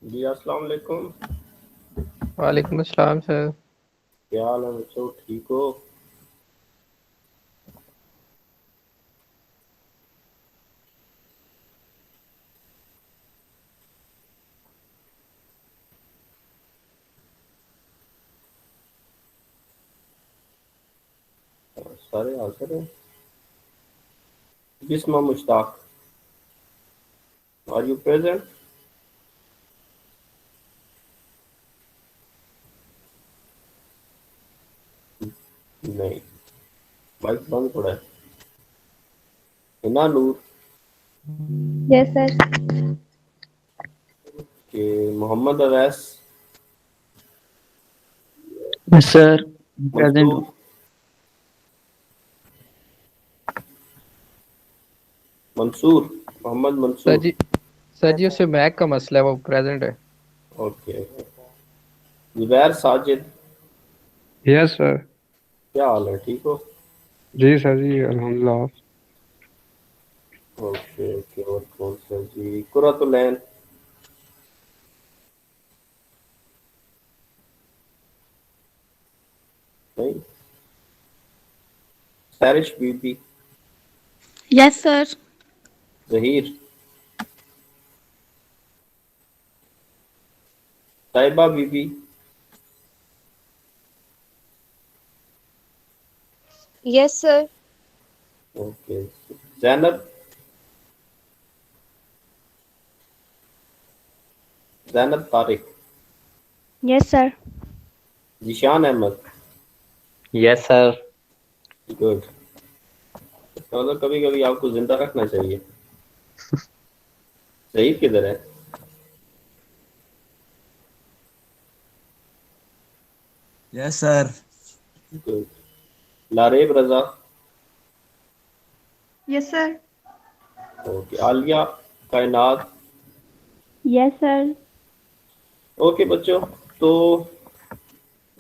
जी अस्सलाम वालेकुम। वालेकुम अस्सलाम सर। क्या हाल है बच्चों, ठीक हो? सारे हाजिर हैं। Bisma Mushtaq, are you present? नहीं, माइक बंद पड़ा है। Hina Noor yes sir. Okay, Mohammad Awais, yes sir, present हूँ। मंसूर मंसूर मोहम्मद सर मंसूर। जी सर जी उससे मैक का मसला है, वो प्रेजेंट है। Okay. Zubair Sajid, yes sir. क्या हाल है, ठीक हो? जी सर जी, अल्हम्दुलिल्लाह। ओके ओके, और कौन सा जी? कुरतुलैन, नहीं। Sairish Bibi, yes sir. Zaheer, Taiba Bibi, yes sir. Okay. Zainab, Zainab Tariq, yes sir. Zeeshan Ahmad, yes sir. Good. मतलब कभी कभी आपको जिंदा रखना चाहिए। जहीर किधर है? Yes sir. गुड। लारेब रजा, यस सर। ओके। आलिया कायनात, यस सर। ओके बच्चों। तो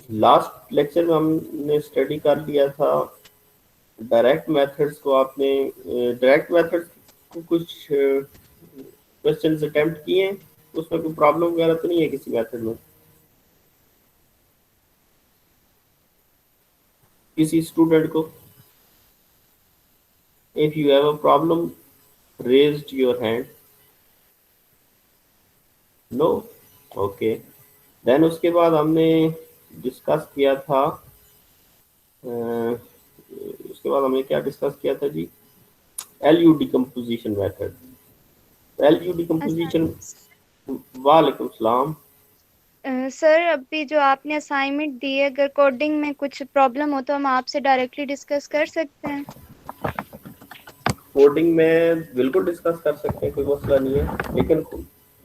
लास्ट लेक्चर में हमने स्टडी कर लिया था डायरेक्ट मेथड्स को। आपने डायरेक्ट मेथड्स को कुछ क्वेश्चंस अटेम्प्ट किए हैं? उसमें कोई प्रॉब्लम वगैरह तो नहीं है किसी मेथड में? किसी स्टूडेंट को? If you have a problem, raised your hand. No, okay. Then उसके बाद हमने डिस्कस किया था उसके बाद हमने क्या डिस्कस किया था जी? L U decomposition method. L U अच्छा डिकम्पोजिशन। वालेकुम सलाम। सर, अभी जो आपने असाइनमेंट दी है, अगर कोडिंग में कुछ प्रॉब्लम हो तो हम आपसे डायरेक्टली डिस्कस कर सकते हैं। कोडिंग में बिल्कुल डिस्कस कर सकते हैं, कोई मसला नहीं है, लेकिन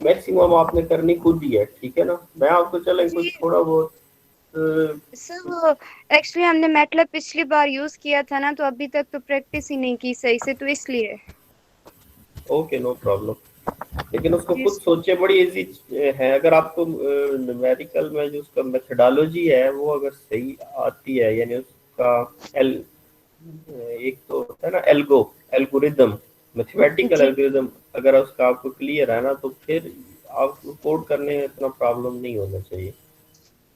मैक्सिमम आपने करनी खुद ही है, ठीक है ना? मैं आपको चलें कुछ जी थोड़ा बहुत सर, वो एक्चुअली हमने मैटलैब पिछली बार यूज़ किया था ना, तो अभी तक तो प्रैक्टिस ही नहीं की सही से, तो इसलिए। Okay, no problem. लेकिन उसको जी खुद सोचे, बड़ी इजी है। अगर आपको न्यूमेरिकल में जो उसका मेथडोलॉजी है वो अगर सही आती है, यानी उसका एल एक तो होता है ना एल्गो, एल्गोरिदम, मैथमेटिकल जी एल्गोरिदम, अगर उसका आपको क्लियर है ना, तो फिर आपको कोड करने में इतना प्रॉब्लम नहीं होना चाहिए,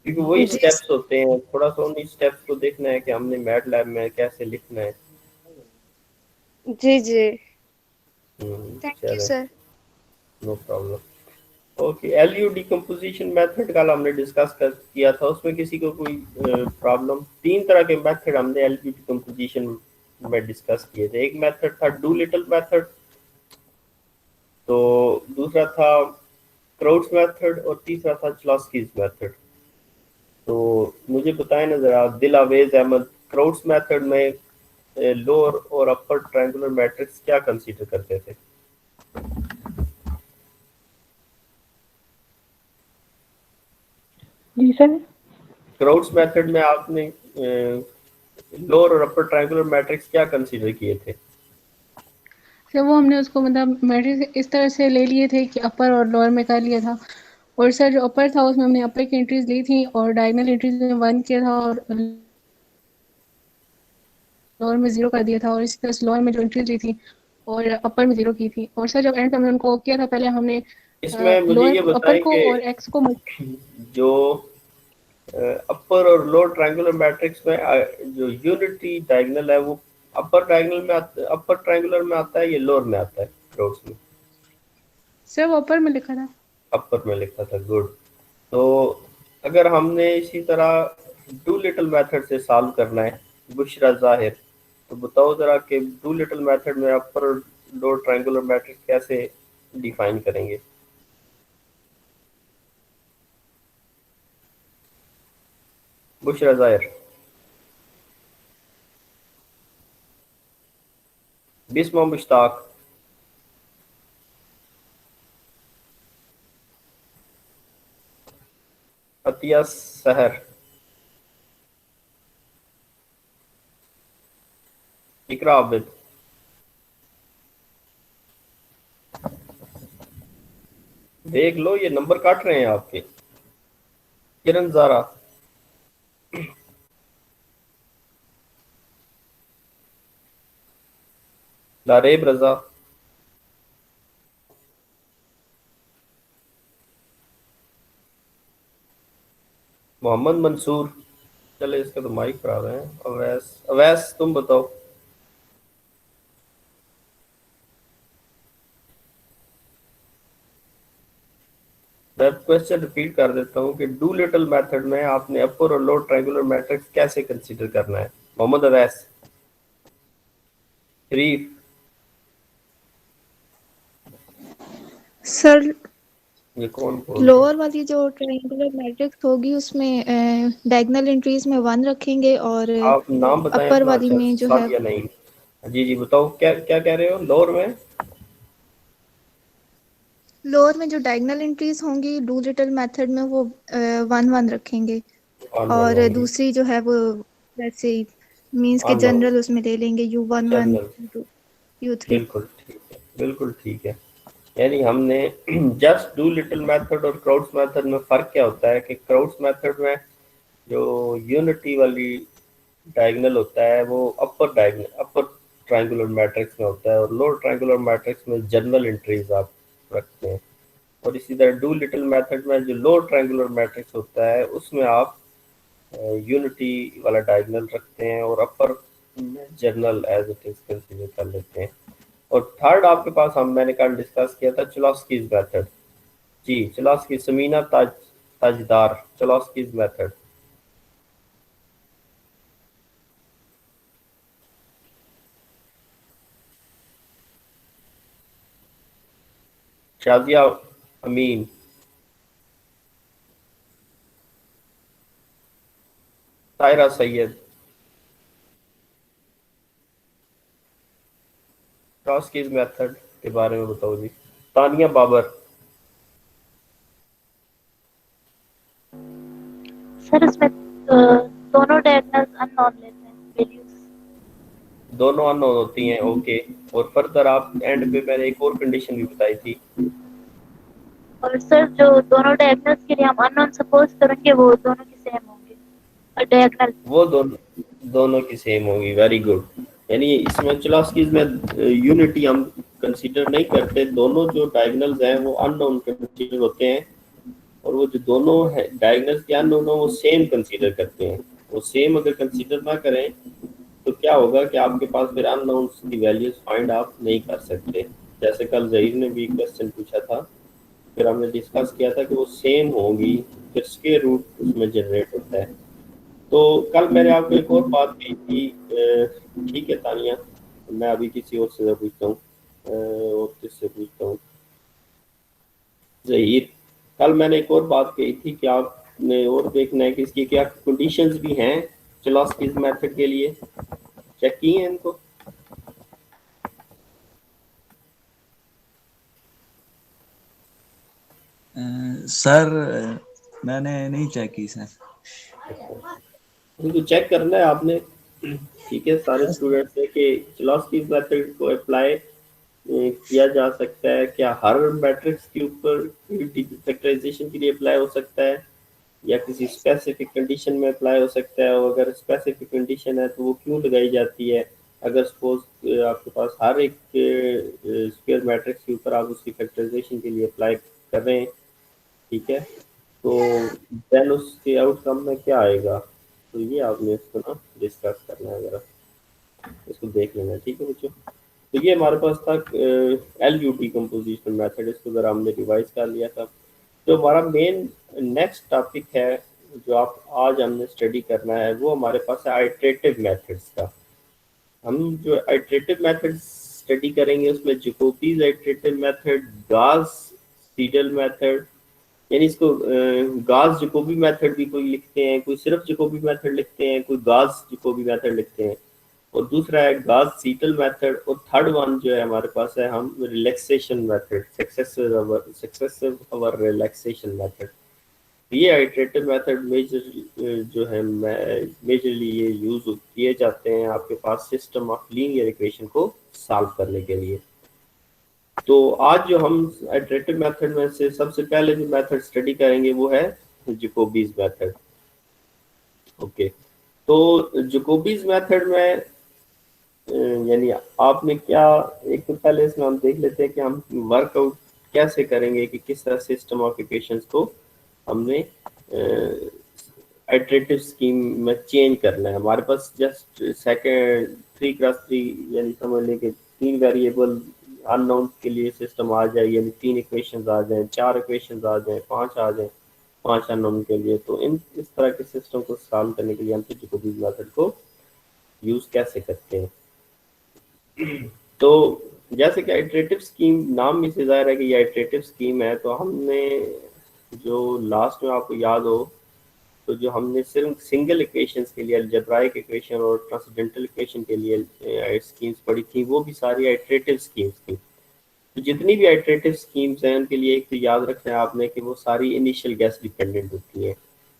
क्योंकि वही जी स्टेप्स होते हैं। थोड़ा सा उन्हीं स्टेप्स को देखना है कि हमने मैटलैब में कैसे लिखना है। जी जी। थैंक यू चले, sir. No problem. Okay, LU decomposition method का हमने डिस्कस कर किया था। उसमें किसी को कोई प्रॉब्लम? तीन तरह के मेथड हमने एलयू डिकम्पोजिशन में डिस्कस किए थे। एक मेथड था डू लिटिल मेथड, तो दूसरा था क्राउड्स मेथड, और तीसरा था चलॉस्कीज मेथड। तो मुझे बताएं ना जरा, दिल अवेज अहमद, क्राउड्स मेथड में लोअर और अपर ट्रायंगुलर मैट्रिक्स क्या कंसीडर करते थे? जी सर। क्राउड्स मेथड में आपने लोअर और अपर ट्रायंगुलर मैट्रिक्स क्या कंसीडर किए थे? सर वो हमने उसको मतलब मैट्रिक्स इस तरह से ले लिए थे कि अपर और लोअर में कर लिया था। और सर जो अपर था उसमें हमने अपर की एंट्रीज ली थी और डायगोनल एंट्रीज में 1 किया था और लोअर में 0 कर दिया था, और इसी तरह से लोअर में जो एंट्रीज ली थी और अपर में 0 की थी। और सर जब एंड हमने उनको किया था, पहले हमने इसमें मुझे ये लोअर अपर बताएं को कि और एक्स को जो अपर और लोअर ट्रायंगुलर मैट्रिक्स में जो यूनिटी डायगोनल है वो अपर डायगोनल में अपर ट्रायंगुलर में आता है या लोअर में आता है क्राउड्स में? सर वो अपर में लिखा था। अपर में लिखा था, गुड। तो अगर हमने इसी तरह डू-लिटिल मेथड से सॉल्व करना है बुशरा जाहिर, तो बताओ जरा कि डू-लिटिल मेथड में अपर और लोअर ट्रायंगुलर मैट्रिक्स कैसे डिफाइन करेंगे? बुशरा जाहिर, बिस्मा मुश्ताक, अतिया सहर, इकरा आबिद, देख लो ये नंबर काट रहे हैं आपके। किरण जारा, लारेब रजा, मोहम्मद मंसूर, चले इसका तो माइक खराब है। अवैस, अवैस तुम बताओ। मैं क्वेश्चन रिपीट कर देता हूँ कि डू लिटिल मेथड में आपने अपर और लोअर ट्रायंगुलर मैट्रिक्स कैसे कंसीडर करना है? मोहम्मद अवैस, शरीफ, सर ये कौन बोल रहा है? लोअर वाली जो ट्रायंगुलर मैट्रिक्स होगी उसमें डायगोनल एंट्रीज में 1 रखेंगे और आप नाम बताएं अपर अपना। वाली अच्छा, में जो है सादिया नहीं। जी जी बताओ, क्या क्या कह रहे हो? लोअर में जो डायगोनल एंट्रीज होंगी डू लिटिल मेथड में वो 1 1 रखेंगे और होंगी दूसरी जो है वो वैसे ही मींस के अननोन, जनरल उसमें ले लेंगे U1 1 जनरल, U2 U3। बिल्कुल ठीक है, बिल्कुल ठीक है। यानी हमने जस्ट डू लिटिल मेथड और क्राउड्स मेथड में फ़र्क क्या होता है कि क्राउड्स मेथड में जो यूनिटी वाली डायगोनल होता है वो अपर ट्रायंगुलर मैट्रिक्स में होता है और लोअर ट्रायंगुलर मैट्रिक्स में जनरल एंट्रीज आप रखते हैं। और इसी तरह डू लिटिल मेथड में जो लोअर ट्रायंगुलर मैट्रिक्स होता है उसमें आप यूनिटी वाला डायगोनल रखते हैं और upper general as it is consider कर लेते हैं। और थर्ड आपके पास मैंने कल डिस्कस किया था चुलास्कीज मेथड। जी चुलास्की, समीना ताजदार, चुलास्कीज मेथड। शाजिया अमीन, तायरा सैयद, चुलास्कीज मेथड के बारे में बताओ जी। तानिया बाबर, सर उसमें दोनों डायगोनल्स अननोन लेते हैं वैल्यूज। दोनों अननोन होती हैं, ओके। और फर्दर आप एंड पे मैंने एक और कंडीशन भी बताई थी। और सर जो दोनों डायगोनल्स के लिए हम अननोन सपोज करेंगे वो दोनों की सेम होंगे और डायगोनल वो दोनों की सेम होगी, वेरी गुड। यानी इसमें चुलास्कीज में यूनिटी हम कंसीडर नहीं करते, दोनों जो डायगोनल्स हैं वो अननोन कंसीडर होते हैं और वो जो दोनों है डायगोनल्स के अननोन वो सेम कंसीडर करते हैं। वो सेम अगर कंसीडर ना करें तो क्या होगा कि आपके पास फिर अननोन्स की वैल्यूज फाइंड आप नहीं कर सकते। जैसे कल जहीर ने भी क्वेश्चन पूछा था, फिर हमने डिस्कस किया था कि वो सेम होगी, फिर स्क्वायर रूट उसमें जनरेट होता है। तो कल मैंने आपको एक और बात कही थी, ठीक है तानिया, मैं अभी किसी और से पूछता हूँ, और किससे पूछता हूँ, जहीर। कल मैंने एक और बात कही थी कि आपने और देखना है कि इसकी क्या कंडीशंस भी हैं चुलास्कीज मेथड के लिए, चेक की हैं इनको? सर मैंने नहीं चेक की सर। उनको चेक करना है आपने, ठीक है, सारे स्टूडेंट्स से कि चुलास्कीज मेथड को अप्लाई किया जा सकता है क्या हर मैट्रिक्स के ऊपर फैक्टराइजेशन के लिए अप्लाई हो सकता है या किसी स्पेसिफिक कंडीशन में अप्लाई हो सकता है, और अगर स्पेसिफिक कंडीशन है तो वो क्यों लगाई जाती है। अगर सपोज आपके पास हर एक स्क्वायर मैट्रिक्स के ऊपर आप उसकी फैक्टराइजेशन के लिए अप्लाई कर रहे हैं, ठीक है। तो देन उसके आउटकम में क्या आएगा, तो ये आपने इसको ना डिस्कस करना है, जरा इसको देख लेना, ठीक है बच्चों। तो ये हमारे पास था LUT कंपोजिशन मेथड, इसको जरा हमने रिवाइज कर लिया था। जो हमारा मेन नेक्स्ट टॉपिक है जो आप आज हमने स्टडी करना है, वो हमारे पास है आइटरेटिव मेथड्स का। हम जो आइटरेटिव मेथड स्टडी करेंगे उसमें जैकोबीज आइटरेटिव मेथड, गास सीडल मेथड, यानी इसको गास जैकोबी मेथड भी कोई लिखते हैं, कोई सिर्फ जैकोबी मेथड लिखते हैं, कोई गास जैकोबी मेथड लिखते हैं, और दूसरा है गास सीटल मेथड, और थर्ड वन जो है हमारे पास है हम रिलैक्सेशन मेथड, सक्सेसिव अवर रिलैक्सेशन मेथड। ये आइटरेटिव मेथड मेजर जो है मेजरली ये यूज किए जाते हैं आपके पास सिस्टम ऑफ लीनियर इक्वेशन को सॉल्व करने के लिए। तो आज जो हम आइटरेटिव मेथड में से सबसे पहले जो मेथड स्टडी करेंगे वो है जैकोबीज मेथड। ओके, तो जैकोबीज मेथड में यानी आपने क्या, एक तो पहले इसमें हम देख लेते हैं कि हम वर्कआउट कैसे करेंगे, कि किस तरह सिस्टम ऑफ इक्वेशंस को हमने आइटरेटिव स्कीम में चेंज करना है। हमारे पास जस्ट सेकंड 3x3 यानी समझ लें कि 3 वेरिएबल अननोन के लिए सिस्टम आ जाए, यानी 3 इक्वेशंस आ जाएं, 4 इक्वेशंस आ जाएं, 5 आ जाएं, 5 अननोन के लिए, तो इस तरह के सिस्टम को सॉल्व करने के लिए हम जैकोबीज मेथड को यूज कैसे करते हैं। तो जैसे कि आइटरेटिव स्कीम नाम में से जाहिर है कि ये आइटरेटिव स्कीम है, तो हमने जो लास्ट में आपको याद हो, तो जो हमने सिर्फ सिंगल इक्वेशंस के लिए अलजेब्राइक इक्वेशन और ट्रांसेंडेंटल इक्वेशन के लिए स्कीम्स पढ़ी थी, वो भी सारी आइटरेटिव स्कीम्स थी। तो जितनी भी आइटरेटिव स्कीम्स हैं उनके लिए एक तो याद रखना है आपने कि वो सारी इनिशियल गैस डिपेंडेंट होती हैं,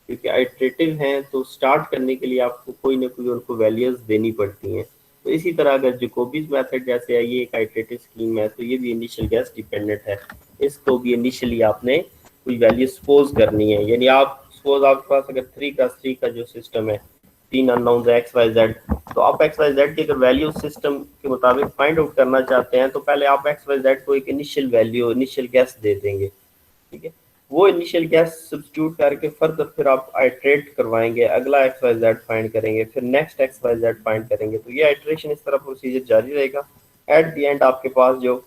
क्योंकि आइटरेटिव हैं तो स्टार्ट करने के लिए आपको कोई ना कोई उनको वैल्यूज देनी पड़ती हैं। तो इसी तरह अगर जैकोबीज मेथड जैसे है, ये एक आइटरेटिव स्कीम है, तो ये भी इनिशियल गैस डिपेंडेंट है, इसको भी इनिशियली आपने कोई वैल्यू सपोज करनी है। यानी आप सपोज आपके पास अगर 3x3 का जो सिस्टम है, 3 अननोन्स है एक्स वाई जेड, तो आप एक्स वाई जेड की अगर वैल्यू सिस्टम के मुताबिक फाइंड आउट करना चाहते हैं, तो पहले आप एक्स वाई जेड को एक इनिशियल वैल्यू, इनिशियल गैस दे देंगे, ठीक है। वो इनिशियल गैस सब्स्टिट्यूट करके फर्दर फिर आप आइटरेट करवाएंगे, अगला एक्स वाई जेड फाइंड करेंगे, फिर next x y z find करेंगे। तो ये आइटरेशन इस तरह प्रोसीजर जारी रहेगा। एट द एंड आपके पास जो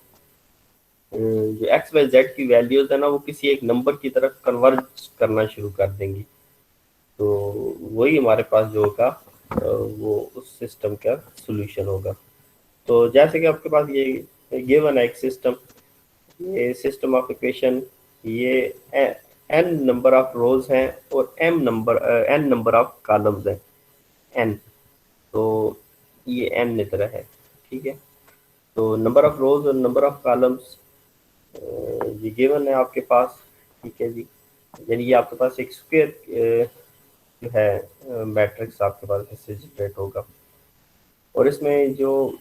एक्स वाई जेड की वैल्यूज है ना, वो किसी एक नंबर की तरफ कन्वर्ज करना शुरू कर देंगी। तो वही हमारे पास जो होगा वो उस सिस्टम का सोल्यूशन होगा। तो जैसे कि आपके पास ये गिवन है एक सिस्टम, ये सिस्टम ऑफ इक्वेशन, ये n नंबर ऑफ रोज हैं और n नंबर ऑफ कॉलम्स हैं n, तो ये n इतना है, ठीक है। तो नंबर ऑफ रोज और नंबर ऑफ कॉलम्स ये गिवन है आपके पास, ठीक है जी। यानी ये आपके पास एक स्क्वायर जो है मैट्रिक्स आपके पास इससे जनरेट होगा, और इसमें जो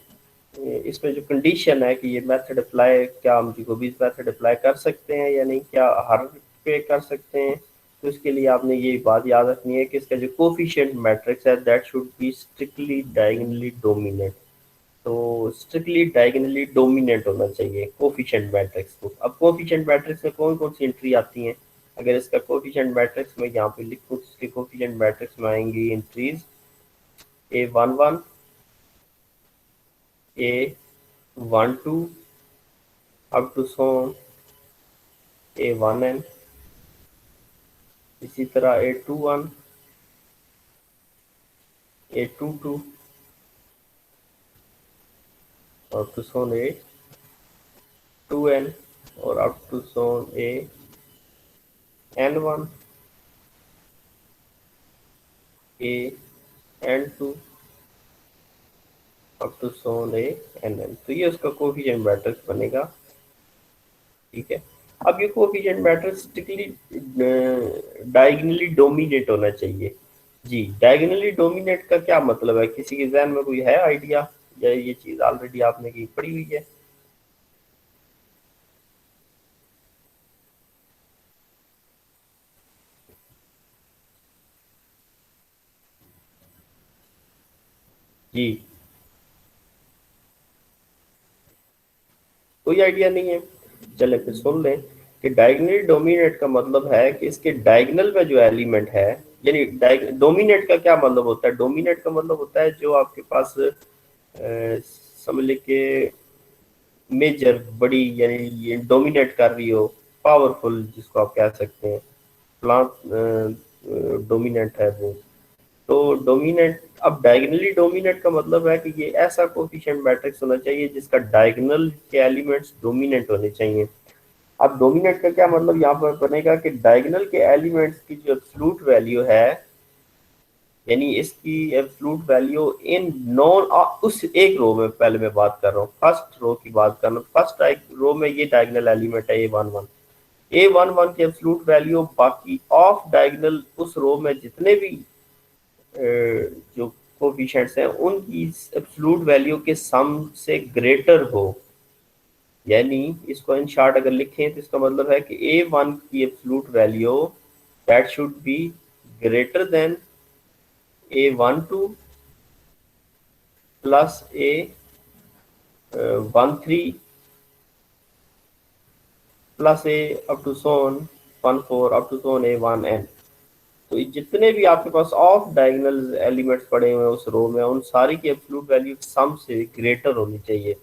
कंडीशन है कि ये मेथड अप्लाई, क्या हम जैकोबीज मेथड अप्लाई कर सकते हैं या नहीं, क्या हर पे कर सकते हैं, तो इसके लिए आपने ये बात याद रखनी है कि इसका जो कोफिशिएंट मैट्रिक्स है that should B strictly diagonally dominant. तो स्ट्रिक्टली डायगोनली डोमिनेंट होना चाहिए कोफिशिएंट मैट्रिक्स को। अब कोफिशिएंट मैट्रिक्स में कौन कौन सी एंट्री आती हैं, अगर इसका कोफिशिएंट मैट्रिक्स में यहाँ पे लिखूँ, इसके कोफिशिएंट मैट्रिक्स में आएंगी entries A11, A12 up to so A1n, इसी तरह A21, A22 up to so A2n और up to so AN1, AN2 up to so ANn। तो ये उसका कोफिशिएंट मैट्रिक्स बनेगा, ठीक है। अब ये coefficient matrix strictly diagonally dominate होना चाहिए जी। डायगोनली डोमिनेट का क्या मतलब है, किसी के ज़हन में कोई है आइडिया, या ये चीज ऑलरेडी आपने की पढ़ी हुई है? जी, कोई आइडिया नहीं है, चले फिर सुन लें। कि डायगनली डोमिनेट का मतलब है कि इसके डायगनल में जो एलिमेंट है, यानी डोमिनेट का क्या मतलब होता है? डोमिनेट का मतलब होता है जो आपके पास समझ ले के मेजर, बड़ी, यानी ये डोमिनेट कर रही हो, पावरफुल जिसको आप कह सकते हैं, प्लांट डोमिनेंट है वो। तो डोमिनेंट, अब डायगनली डोमिनेंट का मतलब है कि ये ऐसा कोफिशिएंट मैट्रिक्स होना चाहिए जिसका डायगनल के एलिमेंट्स डोमिनेंट होने चाहिए। अब डोमिनेंट का क्या मतलब यहाँ पर बनेगा कि डायगनल के एलिमेंट्स की जो एब्सोल्यूट वैल्यू है, यानी इसकी एब्सोल्यूट वैल्यू इन नॉन, उस एक रो में पहले मैं बात कर रहा हूँ, फर्स्ट रो की बात कर रहा हूँ। फर्स्ट रो में ये डायगनल एलिमेंट है A11, A11 की एब्सोल्यूट वैल्यू बाकी ऑफ डायगनल उस रो में जितने भी जो कोफिशिएंट्स हैं उनकी एब्सोल्यूट वैल्यू के सम से ग्रेटर हो। यानी इसको इन शॉर्ट अगर लिखें तो इसका मतलब है कि A1 की absolute value that should be greater than A12 plus A13 plus A up to so on 14 up to so on A1n। तो जितने भी आपके पास ऑफ डायगोनल एलिमेंट्स पड़े हुए हैं उस रो में, उन सारी की एब्सोल्यूट वैल्यू सम से ग्रेटर होनी चाहिए।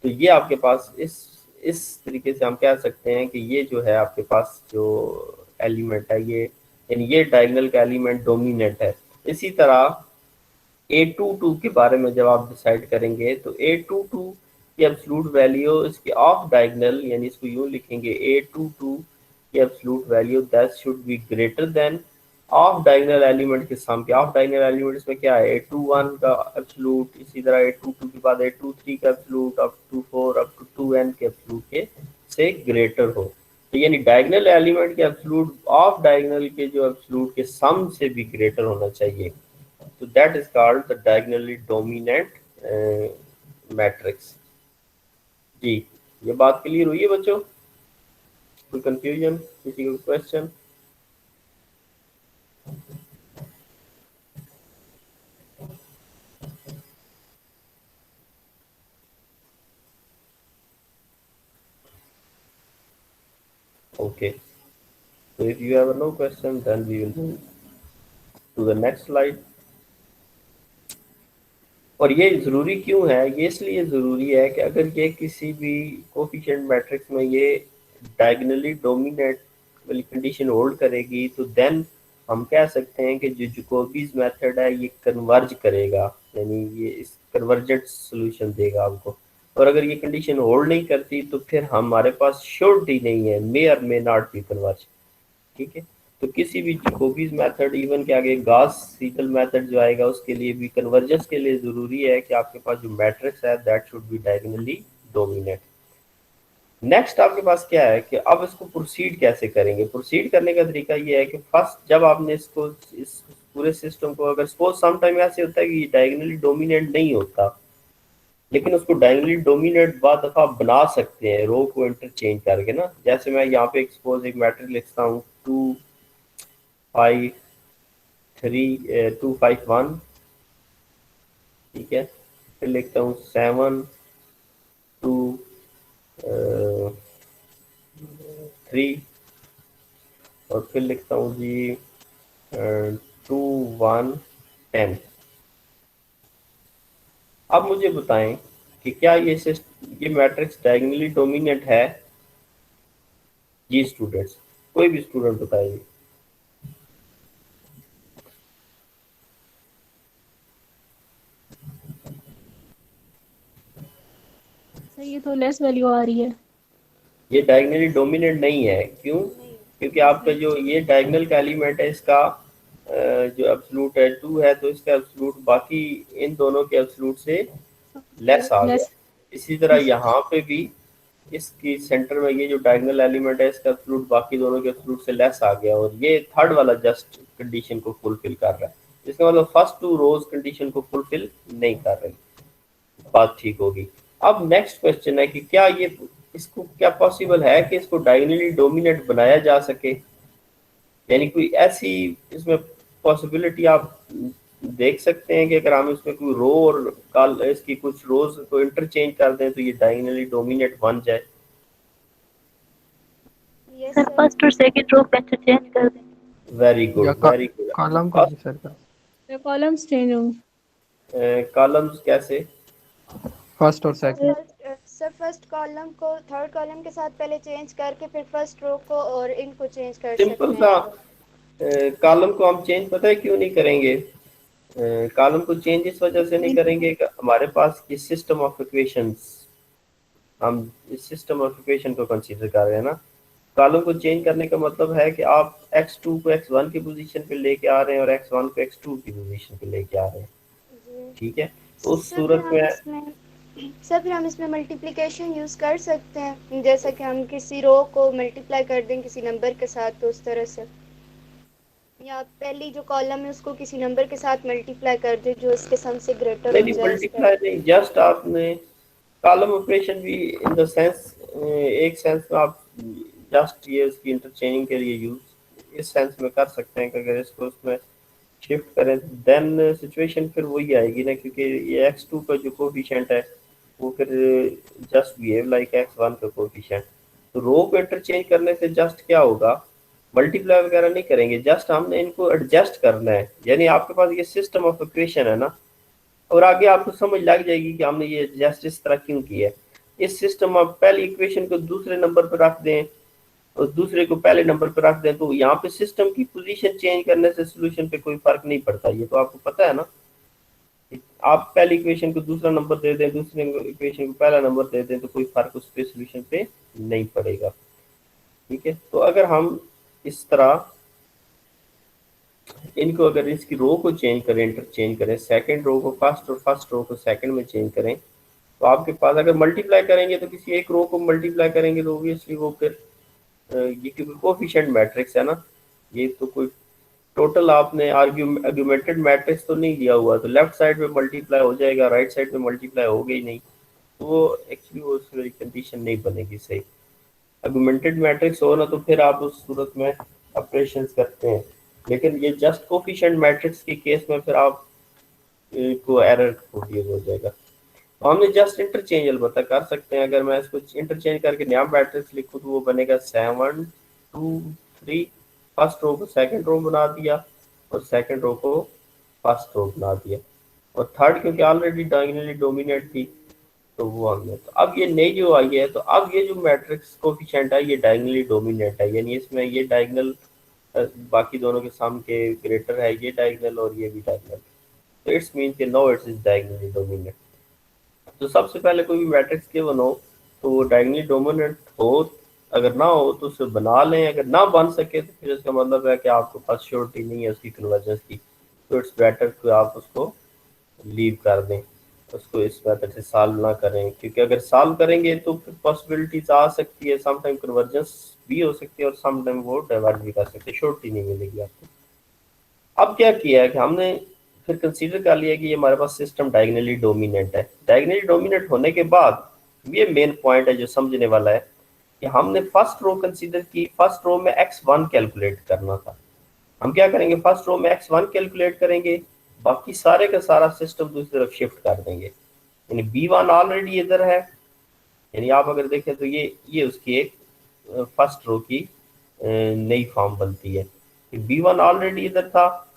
तो ये आपके पास इस तरीके से हम कह सकते हैं कि ये जो है आपके पास जो एलिमेंट है, ये यानी ये डायगोनल का एलिमेंट डोमिनेंट है। इसी तरह A22 के बारे में जब आप डिसाइड करेंगे तो A22 की एब्सोल्यूट वैल्यू इसके ऑफ डायगोनल, यानी इसको यूं लिखेंगे A22 की absolute value that should be greater then of diagonal element के सम के। ऑफ डायगोनल एलिमेंट्स में क्या है? A21 का एब्सोल्यूट, इसी तरह A22 के बाद A23 का absolute, up to 4 up to 2n के एब्सोल्यूट के से ग्रेटर हो। तो यानी डायगोनल एलिमेंट के एब्सोल्यूट ऑफ डायगोनल के जो एब्सोल्यूट के सम से भी ग्रेटर होना चाहिए। तो that is called the diagonally dominant matrix. जी, ये बात क्लियर हुई है बच्चों? कोई कंफ्यूजन, किसी को question? Okay, so if you have no question then we will move to the next slide। और ये ज़रूरी क्यों है? ये इसलिए ज़रूरी है कि अगर ये किसी भी कोफिशिएंट मैट्रिक्स में ये डायगोनली डोमिनेट वाली कंडीशन होल्ड करेगी तो देन हम कह सकते हैं कि जो जैकोबीज मेथड है ये कन्वर्ज करेगा, यानी ये इस कन्वर्जेंट सॉल्यूशन देगा हमको। और अगर ये कंडीशन होल्ड नहीं करती तो फिर हमारे पास श्योरिटी नहीं है, मे और मे नॉट बी कन्वर्ज। ठीक है, तो किसी भी जैकोबीज मेथड, इवन के आगे गॉस सीडल मेथड जो आएगा उसके लिए भी कन्वर्जेंस के लिए जरूरी है कि आपके पास जो मैट्रिक्स है that should B diagonally dominate. Next आपके पास क्या है कि अब इसको प्रोसीड कैसे करेंगे? प्रोसीड करने का तरीका ये है कि फर्स्ट जब आपने इसको, इस पूरे सिस्टम को, अगर सपोज सम टाइम ऐसे होता है कि डायगोनली डोमिनेट नहीं होता, लेकिन उसको डायगोनली डोमिनेट बाद दफा बना सकते हैं रो को इंटरचेंज करके ना। जैसे मैं यहाँ पे सपोज एक मैट्रिक्स लिखता हूँ 2 5 3 2 5 1, ठीक है, फिर लिखता हूँ 7 2 3 और फिर लिखता हूँ जी 2 1 10। अब मुझे बताएं कि क्या ये मैट्रिक्स डायगोनली डोमिनेंट है? जी स्टूडेंट्स, कोई भी स्टूडेंट बताइए। सर ये तो लेस वैल्यू आ रही है। ये डायगोनली डोमिनेंट नहीं है। क्यों? क्योंकि आपका जो ये डायगोनल का एलिमेंट है इसका जो एब्सोल्यूट है 2 है, तो इसका एब्सोल्यूट बाकी इन दोनों के एब्सोल्यूट से लेस आ गया। इसी तरह यहाँ पे भी इसकी सेंटर में ये जो डायगोनल एलिमेंट है इसका एब्सोल्यूट बाकी दोनों के एब्सोल्यूट से लेस आ गया, और ये थर्ड वाला जस्ट कंडीशन को फुलफिल कर रहा है। इसका मतलब फर्स्ट 2 रोज कंडीशन को फुलफिल नहीं कर रही। बात ठीक होगी। अब नेक्स्ट क्वेश्चन है कि क्या ये, इसको क्या पॉसिबल है कि इसको डायगोनली डोमिनेट बनाया जा सके? यानी कोई ऐसी इसमें पॉसिबिलिटी आप देख सकते हैं कि अगर हम इसमें कोई रो और इसकी कुछ रोज को इंटरचेंज कर दें तो ये डायगोनली डोमिनेट बन जाए? यस सर सर फर्स्ट और सेकंड रो पे चेंज कर दें। वेरी या गुड, वेरी गुड। कॉलम को भी सर का तो कॉलम्स चेंज होंगे। कॉलम्स कैसे? फर्स्ट और सर सेकंड। फर्स्ट कॉलम को थर्ड कॉलम के साथ पहले चेंज करके फिर फर्स्ट रो को और इनको चेंज कर सिंपल सकते सा। हैं। कॉलम को हम चेंज पता है क्यों नहीं करेंगे? कॉलम को चेंज इस वजह से नहीं करेंगे कि हमारे पास ये सिस्टम ऑफ इक्वेशंस, हम इस सिस्टम ऑफ इक्वेशन को कंसीडर कर रहे हैं ना। कॉलम को चेंज करने का मतलब है कि आप x2 को x1 की पोजीशन पे लेके आ रहे हैं और x1 को x2 की पोजीशन पे लेके आ रहे हैं, जी ठीक है? तो उस सर सूरत में फिर हम इसमें मल्टीप्लिकेशन यूज कर सकते हैं, जैसा कि हम किसी रो को मल्टीप्लाई कर दें किसी नंबर के साथ, तो उस तरह से, या पहली जो कॉलम है उसको किसी नंबर के साथ मल्टीप्लाई कर दें जो इसके सम से ग्रेटर हो नहीं जाए। मल्टीप्लाई नहीं, जस्ट आपने कॉलम ऑपरेशन भी इन द सेंस, एक सेंस में आप जस्ट ये उसकी इंटरचेंजिंग के लिए यूज इस सेंस में कर सकते हैं कि अगर इसको उसमें शिफ्ट करें देन सिचुएशन फिर वही आएगी ना, क्योंकि ये x2 का जो कोफिशिएंट है वो फिर जस्ट बिहेव लाइक x1 का कोफिशिएंट। तो रो को इंटरचेंज करने से जस्ट क्या होगा, मल्टीप्लाई वगैरह नहीं करेंगे, जस्ट हमने इनको एडजस्ट करना है। यानी आपके पास ये सिस्टम ऑफ इक्वेशन है ना, और आगे आपको समझ लग जाएगी कि हमने ये एडजस्ट इस तरह क्यों किया है। इस सिस्टम में पहली इक्वेशन को दूसरे नंबर पर रख दें और दूसरे को पहले नंबर पर रख दें, तो यहाँ पे सिस्टम की पोजीशन चेंज करने से सोल्यूशन पे कोई फर्क नहीं पड़ता। ये तो आपको पता है ना। आप पहली इक्वेशन को दूसरा नंबर दे दें, दूसरे इक्वेशन को पहला नंबर दे दें, तो कोई फर्क उस पे सोल्यूशन पे नहीं पड़ेगा, ठीक है? तो अगर हम इस तरह इनको, अगर इसकी रो को चेंज करें, इंटरचेंज करें, सेकंड रो को फर्स्ट और फर्स्ट रो को सेकंड में चेंज करें, तो आपके पास अगर मल्टीप्लाई करेंगे तो किसी एक रो को मल्टीप्लाई करेंगे तो ऑब्वियसली वो फिर ये क्योंकि कोफिशिएंट मैट्रिक्स है ना, ये तो कोई टोटल आपने आर्गुमेंटेड मैट्रिक्स तो नहीं लिया हुआ, तो लेफ्ट साइड में मल्टीप्लाई हो जाएगा, राइट साइड में मल्टीप्लाई होगा ही नहीं, तो वो एक्चुअली वो उसकी कंडीशन नहीं बनेगी सही। आर्गुमेंटेड मैट्रिक्स हो ना तो फिर आप उस सूरत में ऑपरेशंस करते हैं, लेकिन ये जस्ट कोफिशिएंट मैट्रिक्स के केस में फिर आप को एरर प्रोड्यूस हो जाएगा। तो हमने जस्ट इंटरचेंज अलबत्ता कर सकते हैं। अगर मैं इसको इंटरचेंज करके नया मैट्रिक्स लिखूँ तो वो बनेगा 7 2 3, फर्स्ट रो को सेकंड रो बना दिया और सेकंड रो को फर्स्ट रो बना दिया, और थर्ड क्योंकि ऑलरेडी डायगोनली डोमिनेट थी तो वो हमने, तो अब ये नई जो आई है, तो अब ये जो मैट्रिक्स कोफिशिएंट है ये डायगोनली डोमिनेट है, यानी इसमें ये डायगोनल बाकी दोनों के सम के ग्रेटर है, ये डायगोनल और ये भी डायगोनल, तो इट्स मीन कि no it's is diagonally dominate. तो सबसे पहले कोई भी मैट्रिक्स गिवन हो तो वो डायगोनली डोमिनेंट हो, अगर ना हो तो उसे बना लें, अगर ना बन सके तो फिर इसका मतलब है कि आपके पास श्योरिटी नहीं है उसकी कन्वर्जेंस की, तो इट्स बेटर कि आप उसको लीव कर दें, उसको इस मेथड से सॉल्व ना करें, क्योंकि अगर सॉल्व करेंगे तो फिर पॉसिबिलिटीज आ सकती है, सम टाइम कन्वर्जेंस भी हो सकती है और सम टाइम वो डाइवर्ट भी कर सकते हैं, श्योरिटी नहीं मिलेगी आपको। अब क्या किया है कि हमने फिर कंसीडर कर लिया कि ये हमारे पास सिस्टम डायगोनली डोमिनेंट है। डायगोनली डोमिनेंट होने के बाद ये मेन पॉइंट है जो समझने वाला है कि हमने फर्स्ट रो कंसीडर की, फर्स्ट रो में x1 कैलकुलेट करना था। हम क्या करेंगे, फर्स्ट रो में x1 कैलकुलेट करेंगे, बाकी सारे का सारा सिस्टम दूसरी तरफ शिफ्ट कर देंगे, यानी b1 ऑलरेडी इधर है, यानी आप अगर देखें तो ये उसकी एक फर्स्ट रो की नई फॉर्म बनती है। b1 ऑलरेडी इधर था,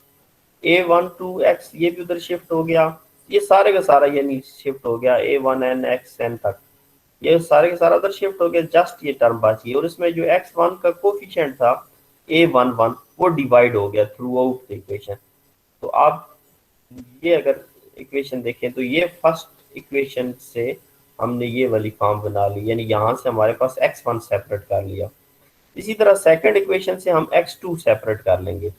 a1 2 x ये भी उधर शिफ्ट हो गया, ये सारे का सारा यानी शिफ्ट हो गया a1n xn तक, ये सारे का सारा उधर शिफ्ट हो गया, जस्ट ये टर्म बची है, और इसमें जो x1 का कोफिशिएंट था a11 वो डिवाइड हो गया थ्रू आउट द इक्वेशन। तो आप ये अगर इक्वेशन देखें तो ये फर्स्ट इक्वेशन से हमने ये वाली फॉर्म बना ली, यानी यहाँ से हमारे पास x1 सेपरेट कर लिया। इसी तरह सेकंड इक्वेशन से हम x2 सेपरेट कर लेंगे,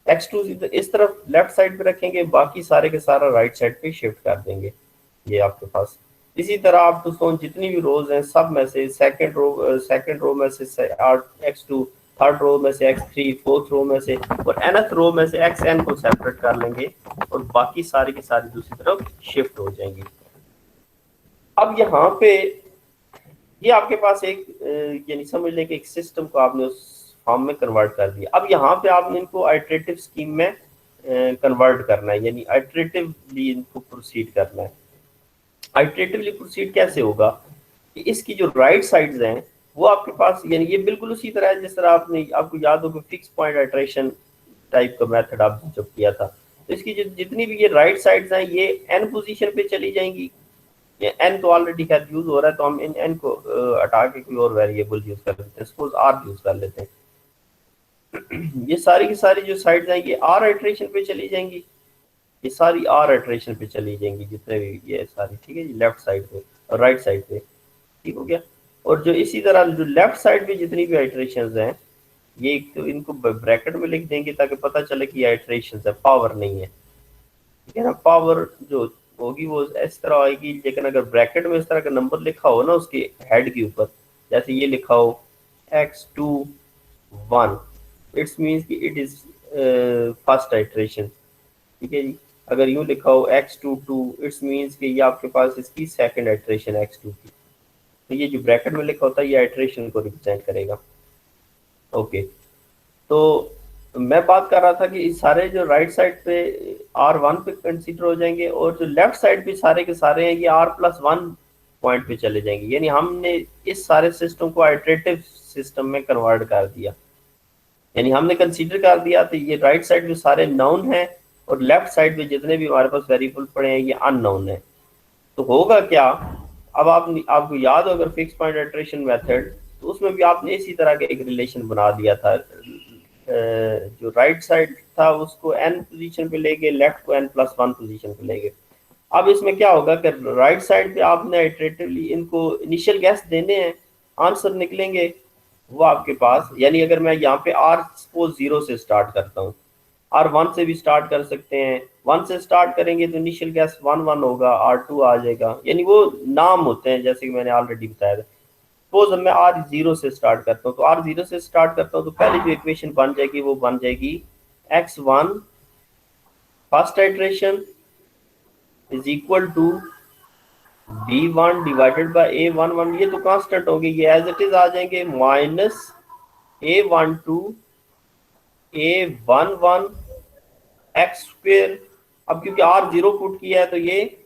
x2 इस तरफ लेफ्ट साइड पे रखेंगे, बाकी सारे के सारा राइट साइड पे शिफ्ट कर देंगे ये आपके पास। इसी तरह आप दोस्तों जितनी भी रोज हैं सब में से सेकंड रो में से x2, थर्ड रो में से x3, फोर्थ रो में से और nth रो में से xn को सेपरेट कर लेंगे और बाकी सारी की सारी दूसरी तरफ शिफ्ट हो जाएंगी। अब यहाँ पे ये आपके पास एक यानी समझ लें कि एक सिस्टम को आपने उस फॉर्म में कन्वर्ट कर दिया। अब यहाँ पे आपने इनको आइटरेटिव स्कीम में कन्वर्ट करना है, यानी आइटरेटिवली इनको प्रोसीड करना है। आइटरेटिवली प्रोसीड कैसे होगा कि इसकी जो राइट साइड्स हैं वो आपके पास, यानी ये बिल्कुल उसी तरह है जिस तरह आपको याद हो कि फिक्स पॉइंट आइट्रेशन टाइप का मेथड आपने जब किया था। तो इसकी जितनी भी ये राइट साइड्स हैं ये n पोजीशन पे चली जाएंगी। ये n तो ऑलरेडी खैर यूज हो रहा है, तो हम इन n को हटा के कोई और वेरिएबल यूज कर लेते हैं, सपोज r यूज कर लेते हैं। ये सारी की सारी जो साइड्स हैं ये r आइट्रेशन पे चली जाएंगी, ये सारी r आइट्रेशन पे चली जाएंगी जितने भी ये सारी, ठीक है जी, लेफ्ट साइड पे और राइट साइड पे, ठीक हो गया। और जो इसी तरह जो लेफ्ट साइड पे जितनी भी आइट्रेशंस हैं ये एक तो इनको ब्रैकेट में लिख देंगे ताकि पता चले कि ये आइट्रेशंस है, पावर नहीं है, ठीक है ना। पावर जो होगी वो इस तरह आएगी, लेकिन अगर ब्रैकेट में इस तरह का नंबर लिखा हो ना उसके हेड के ऊपर, जैसे ये लिखा हो x2 1, इट्स मीन्स कि इट इज फर्स्ट आइट्रेशन, ठीक है जी। अगर यूं लिखा हो x2 2, इट्स मीन्स कि ये आपके पास इसकी सेकंड आइट्रेशन x2 की। तो ये जो ब्रैकेट में लिखा होता है ये आइट्रेशन को रिप्रेजेंट करेगा। ओके, तो मैं बात कर रहा था कि इस सारे जो राइट साइड पे R1 पे कंसीडर हो जाएंगे और जो लेफ्ट साइड पे सारे के सारे हैं ये R+1 पॉइंट पे चले जाएंगे, यानी हमने इस सारे सिस्टम को आइट्रेटिव सिस्टम में कन्वर्ट कर दिया, यानी हमने कंसीडर कर दिया तो ये राइट साइड पे सारे नाउन हैं और लेफ्ट साइड पे जितने भी हमारे पास वेरिएबल पड़े हैं ये अननाउन है। तो होगा क्या, अब आपको याद हो अगर फिक्स पॉइंट आइट्रेशन मेथड, तो उसमें भी आपने इसी तरह का एक रिलेशन बना दिया था, जो राइट साइड था उसको n पोजीशन पे ले गए, लेफ्ट को n+1 पोजीशन पे ले गए। अब इसमें क्या होगा कि राइट साइड पे आपने आइट्रेटिवली इनको इनिशियल गैस देने हैं, आंसर निकलेंगे वो आपके पास, यानी अगर मैं यहाँ पे r सपोज 0 से स्टार्ट करता हूँ, R1 से भी स्टार्ट कर सकते हैं, 1 से स्टार्ट करेंगे तो इनिशियल गैस 1 1 होगा, R2 आ जाएगा, यानी वो नाम होते हैं जैसे कि मैंने ऑलरेडी बताया था। सपोज मैं R0 से स्टार्ट करता हूँ, तो R0 से स्टार्ट करता हूँ तो पहली जो इक्वेशन बन जाएगी वो बन जाएगी x1 first iteration is equal to b1 divided by a11, ये तो कांस्टेंट होगी, ये एज इट इज आ जाएंगे, minus a12 a11 x square. अब क्योंकि R0 पुट किया है तो ये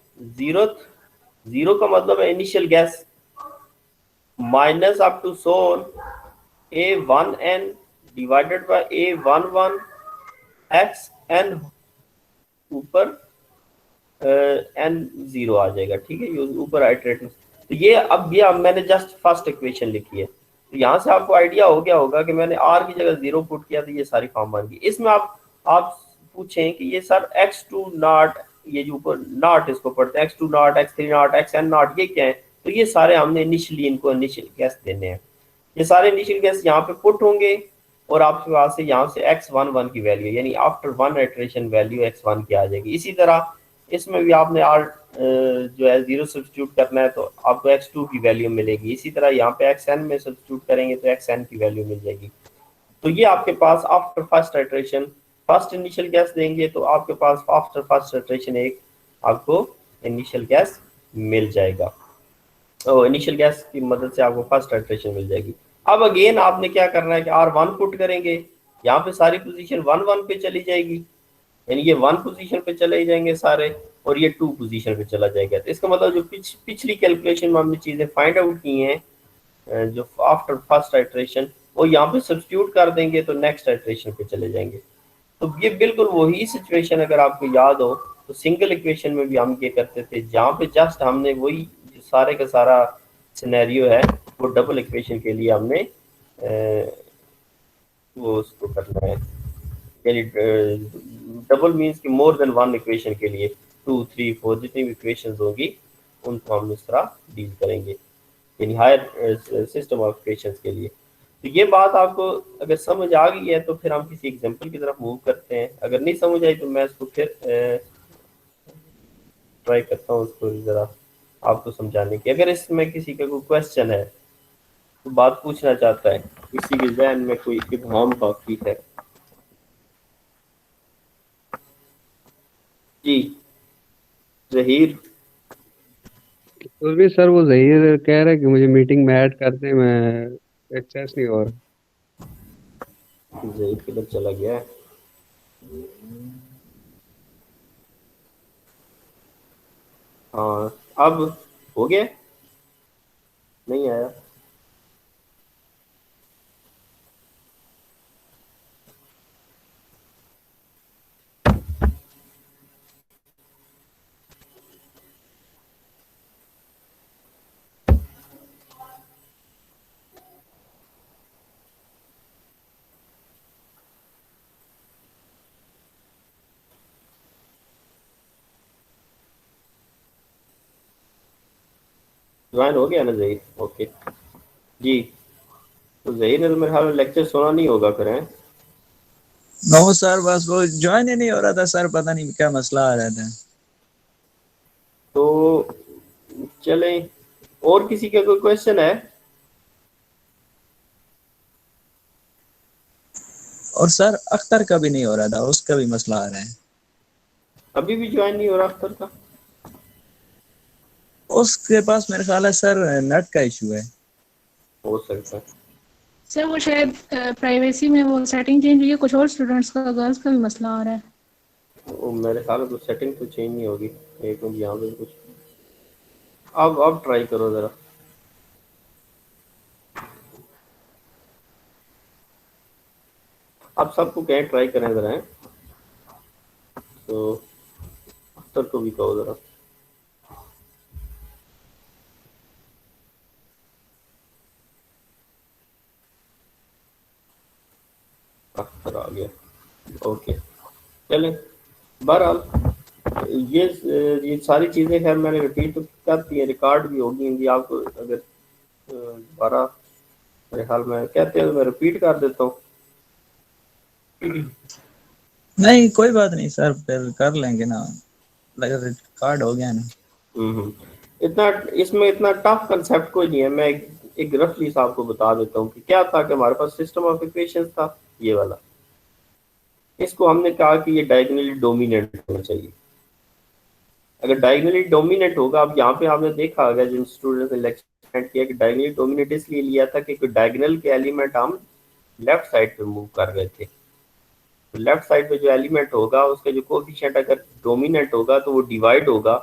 जीरो का मतलब है initial guess, minus up to so on a1n divided by a11 xn, ऊपर n0 आ जाएगा, ठीक है, ये ऊपर आइट्रेटिव। तो ये अब मैंने जस्ट फर्स्ट इक्वेशन लिखी है, तो यहाँ से आपको आइडिया हो गया होगा कि मैंने r की जगह 0 पुट किया तो ये सारी फॉर्म बन गई। इसमें आप पूछें कि ये सर x2 नॉट, ये जो ऊपर नॉट इसको पढ़ते हैं x2 not x3 not xn not, ये क्या है, तो ये सारे हमने इनिशियली इनको इनिशियल गैस देने हैं, ये सारे इनिशियल गैस यहाँ पे पुट होंगे और आपके पास से यहाँ से x11 की वैल्यू, यानी आफ्टर 1 आइट्रेशन वैल्यू x1 की आ जाएगी। इसी तरह इसमें भी आपने r जो है 0 सब्स्टिट्यूट करना है तो आपको x2 की वैल्यू मिलेगी, इसी तरह यहाँ पे xn में सब्स्टिट्यूट करेंगे तो xn की वैल्यू मिल जाएगी। तो ये आपके पास after first iteration first initial guess देंगे तो आपके पास आफ्टर फर्स्ट आइट्रेशन एक आपको इनिशियल गैस मिल जाएगा, तो इनिशियल गैस की मदद से आपको फर्स्ट आइट्रेशन मिल जाएगी। अब अगेन आपने क्या करना है कि R1 पुट करेंगे, यहाँ पे सारी पोजीशन 1 1 पे चली जाएगी, यानी ये 1 पोजीशन पे चले जाएंगे सारे और ये 2 पोजीशन पे चला जाएगा। तो इसका मतलब जो पिछली कैलकुलेशन में हमने चीजें फाइंड आउट की हैं जो आफ्टर फर्स्ट आइट्रेशन, वो यहाँ पे सब्स्टिट्यूट कर देंगे तो नेक्स्ट आइट्रेशन पे चले जाएंगे। तो ये बिल्कुल वही सिचुएशन अगर आपको याद हो तो सिंगल इक्वेशन में भी हम ये करते थे, जहाँ पे जस्ट हमने वही जो सारे का सारा सिनेरियो है वो डबल इक्वेशन के लिए हमने वो उसको करना है, यानी डबल मीन्स कि मोर देन 1 इक्वेशन के लिए 2 3 4 जितनी भी इक्वेशंस होगी उनको हम इस तरह डील करेंगे, यानी हायर सिस्टम ऑफ इक्वेशंस के लिए। तो ये बात आपको अगर समझ आ गई है तो फिर हम किसी एग्जांपल की तरफ मूव करते हैं, अगर नहीं समझ आई तो मैं इसको फिर ट्राई करता हूँ उसको ज़रा आपको समझाने की। अगर इसमें किसी का कोई क्वेश्चन है तो बात पूछना चाहता है, किसी के जहन में कोई इब्हाम बाकी है, जी जहीर। उस भी सर वो जहीर कह रहा है कि मुझे मीटिंग में ऐड कर दे, मैं एक्सेस नहीं हो रहा। जहीर किधर चला गया है? हाँ अब हो गया, नहीं आया। ज्वाइन हो गया ना जहीर? ओके जी। तो जहीर ने तो मेरे ख्याल में लेक्चर सुना नहीं होगा फिर, हैं? नो सर, बस वो ज्वाइन ही नहीं हो रहा था सर, पता नहीं क्या मसला आ रहा था। तो चलें, और किसी का कोई क्वेश्चन है? और सर अख्तर का भी नहीं हो रहा था, उसका भी मसला आ रहा है। अभी भी ज्वाइन नहीं हो रहा अख्तर का? उसके पास मेरे ख्याल है सर नेट का इशू है। हो सकता है। सर वो शायद प्राइवेसी में वो सेटिंग चेंज हुई है, कुछ और स्टूडेंट्स का, गर्ल्स का भी मसला आ रहा है। वो मेरे ख्याल में तो सेटिंग तो चेंज नहीं होगी। एक मिनट, यहाँ पे कुछ अब ट्राई करो जरा। आप सबको कहें ट्राई करें जरा, हैं? तो अख्तर को भी कहो जरा। अख्तर आ गया, ओके। चलें, बहरहाल ये सारी चीज़ें खैर मैंने रिपीट तो कर दी हैं, रिकॉर्ड भी होगी इनकी। आपको अगर दोबारा मेरे ख्याल में कहते हैं तो मैं रिपीट कर देता हूँ। नहीं कोई बात नहीं सर, फिर कर लेंगे ना, लगा कार्ड हो गया ना। इतना इसमें इतना टफ कंसेप्ट कोई नहीं है। मैं एक रफली सा आपको बता देता हूँ कि क्या था कि हमारे पास सिस्टम ऑफ इक्वेशंस था ये वाला। इसको हमने कहा कि ये डायगोनली डोमिनेंट होना चाहिए। अगर डायगोनली डोमिनेंट होगा, अब यहाँ पे आपने देखा होगा जिन स्टूडेंट्स ने लेक्चर किया कि डायगोनली डोमिनेंट इसलिए लिया था कि डायगोनल के एलिमेंट हम लेफ्ट साइड पे मूव कर रहे थे। तो लेफ्ट साइड पे जो एलिमेंट होगा उसका जो कोफिशिएंट अगर डोमिनेंट होगा तो वो डिवाइड होगा।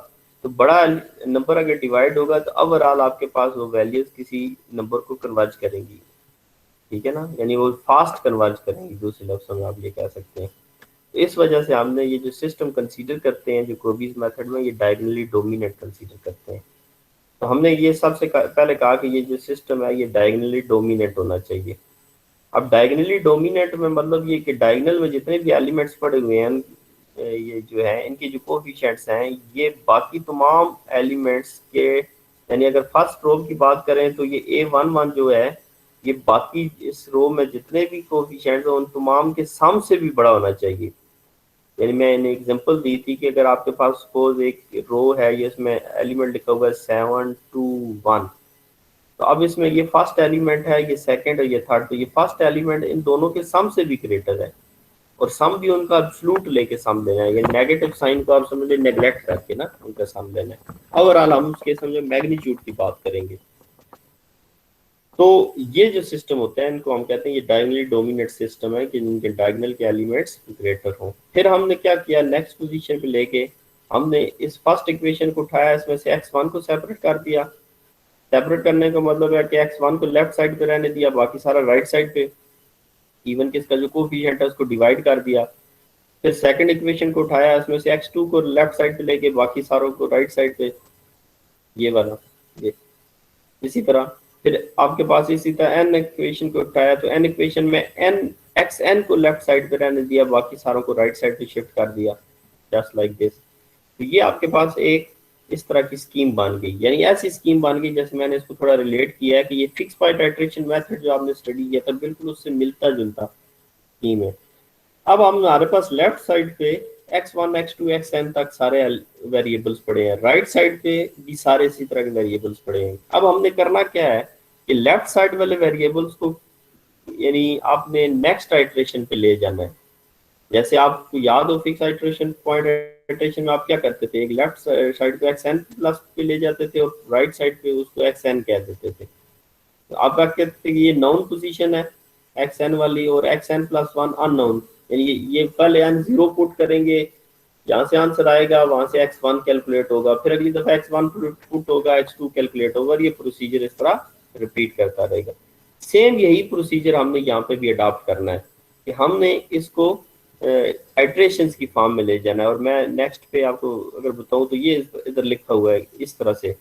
तो बड़ा नंबर अगर डिवाइड होगा तो ओवरऑल आपके पास वो वैल्यूज किसी नंबर को कन्वर्ज करेंगी, ठीक है ना, यानी वो फास्ट कन्वर्ज करेंगी, दूसरे लफ्ज़ों में आप ये कह सकते हैं। तो इस वजह से हमने ये जो सिस्टम कंसीडर करते हैं जैकोबीज मेथड में, ये डायगोनली डोमिनेंट कंसीडर करते हैं। तो हमने ये सबसे पहले कहा कि ये जो सिस्टम है ये डायगोनली डोमिनेंट होना चाहिए। अब डायगोनली डोमिनेंट में मतलब ये कि डायगोनल में जितने भी एलिमेंट्स पड़े हुए हैं, ये जो है इनके जो कोफिशिएंट्स हैं ये बाकी तमाम एलिमेंट्स के, यानी अगर फर्स्ट रो की बात करें तो ये A11 जो है ये बाकी इस रो में जितने भी कोफिशिएंट्स हैं उन तमाम के सम से भी बड़ा होना चाहिए। यानी मैंने एग्जांपल दी थी कि अगर आपके पास सपोज एक रो है, ये इसमें एलिमेंट लिखा हुआ है 7 2 1, तो अब इसमें ये फर्स्ट एलिमेंट है, ये सेकंड और ये थर्ड, तो ये फर्स्ट एलिमेंट इन दोनों के सम से भी ग्रेटर है। और सम भी उनका एब्सोल्यूट लेके सम लेना है, ये नेगेटिव साइन को आप समझ लें नेगलेक्ट करके ना उनका सम लेना है। ओवरऑल हम उसके समझे मैग्नीट्यूड की बात करेंगे। तो ये जो सिस्टम होता है इनको हम कहते हैं ये डायगोनली डोमिनेट सिस्टम है कि जिनके डायगोनल के एलिमेंट्स ग्रेटर हों। फिर हमने क्या किया, नेक्स्ट पोजीशन पे लेके हमने इस फर्स्ट इक्वेशन को उठाया, इसमें से x1 को सेपरेट कर दिया। सेपरेट करने का मतलब है कि x1 को लेफ्ट साइड पे रहने दिया, बाकी सारा राइट साइड पे, इवन कि इसका जो कोफिशिएंट है उसको डिवाइड कर दिया। फिर सेकंड इक्वेशन को उठाया, इसमें से x2 को लेफ्ट साइड पे लेके बाकी सारों को राइट साइड पे, ये वाला ये। इसी तरह फिर आपके पास इसी तरह n इक्वेशन को उठाया, तो n इक्वेशन में n xn को लेफ्ट साइड पे रहने दिया, बाकी सारों को राइट साइड पे शिफ्ट कर दिया, जस्ट लाइक दिस। तो ये आपके पास एक इस तरह की स्कीम बन गई, यानी ऐसी स्कीम बन गई जैसे मैंने इसको थोड़ा रिलेट किया है कि ये फिक्स पॉइंट आइटरेशन मेथड जो आपने स्टडी किया था बिल्कुल उससे मिलता जुलता स्कीम है। अब हमारे पास लेफ्ट साइड पे x1 x2 xn तक सारे वेरिएबल्स पड़े हैं, राइट साइड पे भी सारे इसी तरह के वेरिएबल्स पड़े हैं। अब हमने करना क्या है कि लेफ्ट साइड वाले वेरिएबल्स को यानी आपने नेक्स्ट आइटरेशन पे ले जाना है। जैसे आपको याद हो फिक्स आइटरेशन पॉइंट आइटरेशन में आप क्या करते थे, एक लेफ्ट साइड पे xn प्लस पे ले जाते थे और राइट साइड पे उसको xn कह देते थे। तो आप क्या कहते थे कि ये नाउन पोजीशन है xn वाली और xn प्लस 1 अननोन, यानी ये पहले n 0 पुट करेंगे, जहाँ से आंसर आएगा वहां से x1 कैलकुलेट होगा, फिर अगली दफा x1 पुट होगा, x2 कैलकुलेट होगा, और ये प्रोसीजर इस तरह रिपीट करता रहेगा। सेम यही प्रोसीजर हमने यहाँ पे भी अडॉप्ट करना है कि हमने इसको आइट्रेशंस की फॉर्म में ले जाना है। और मैं नेक्स्ट पे आपको अगर बताऊं तो ये इधर लिखा हुआ है इस तरह से,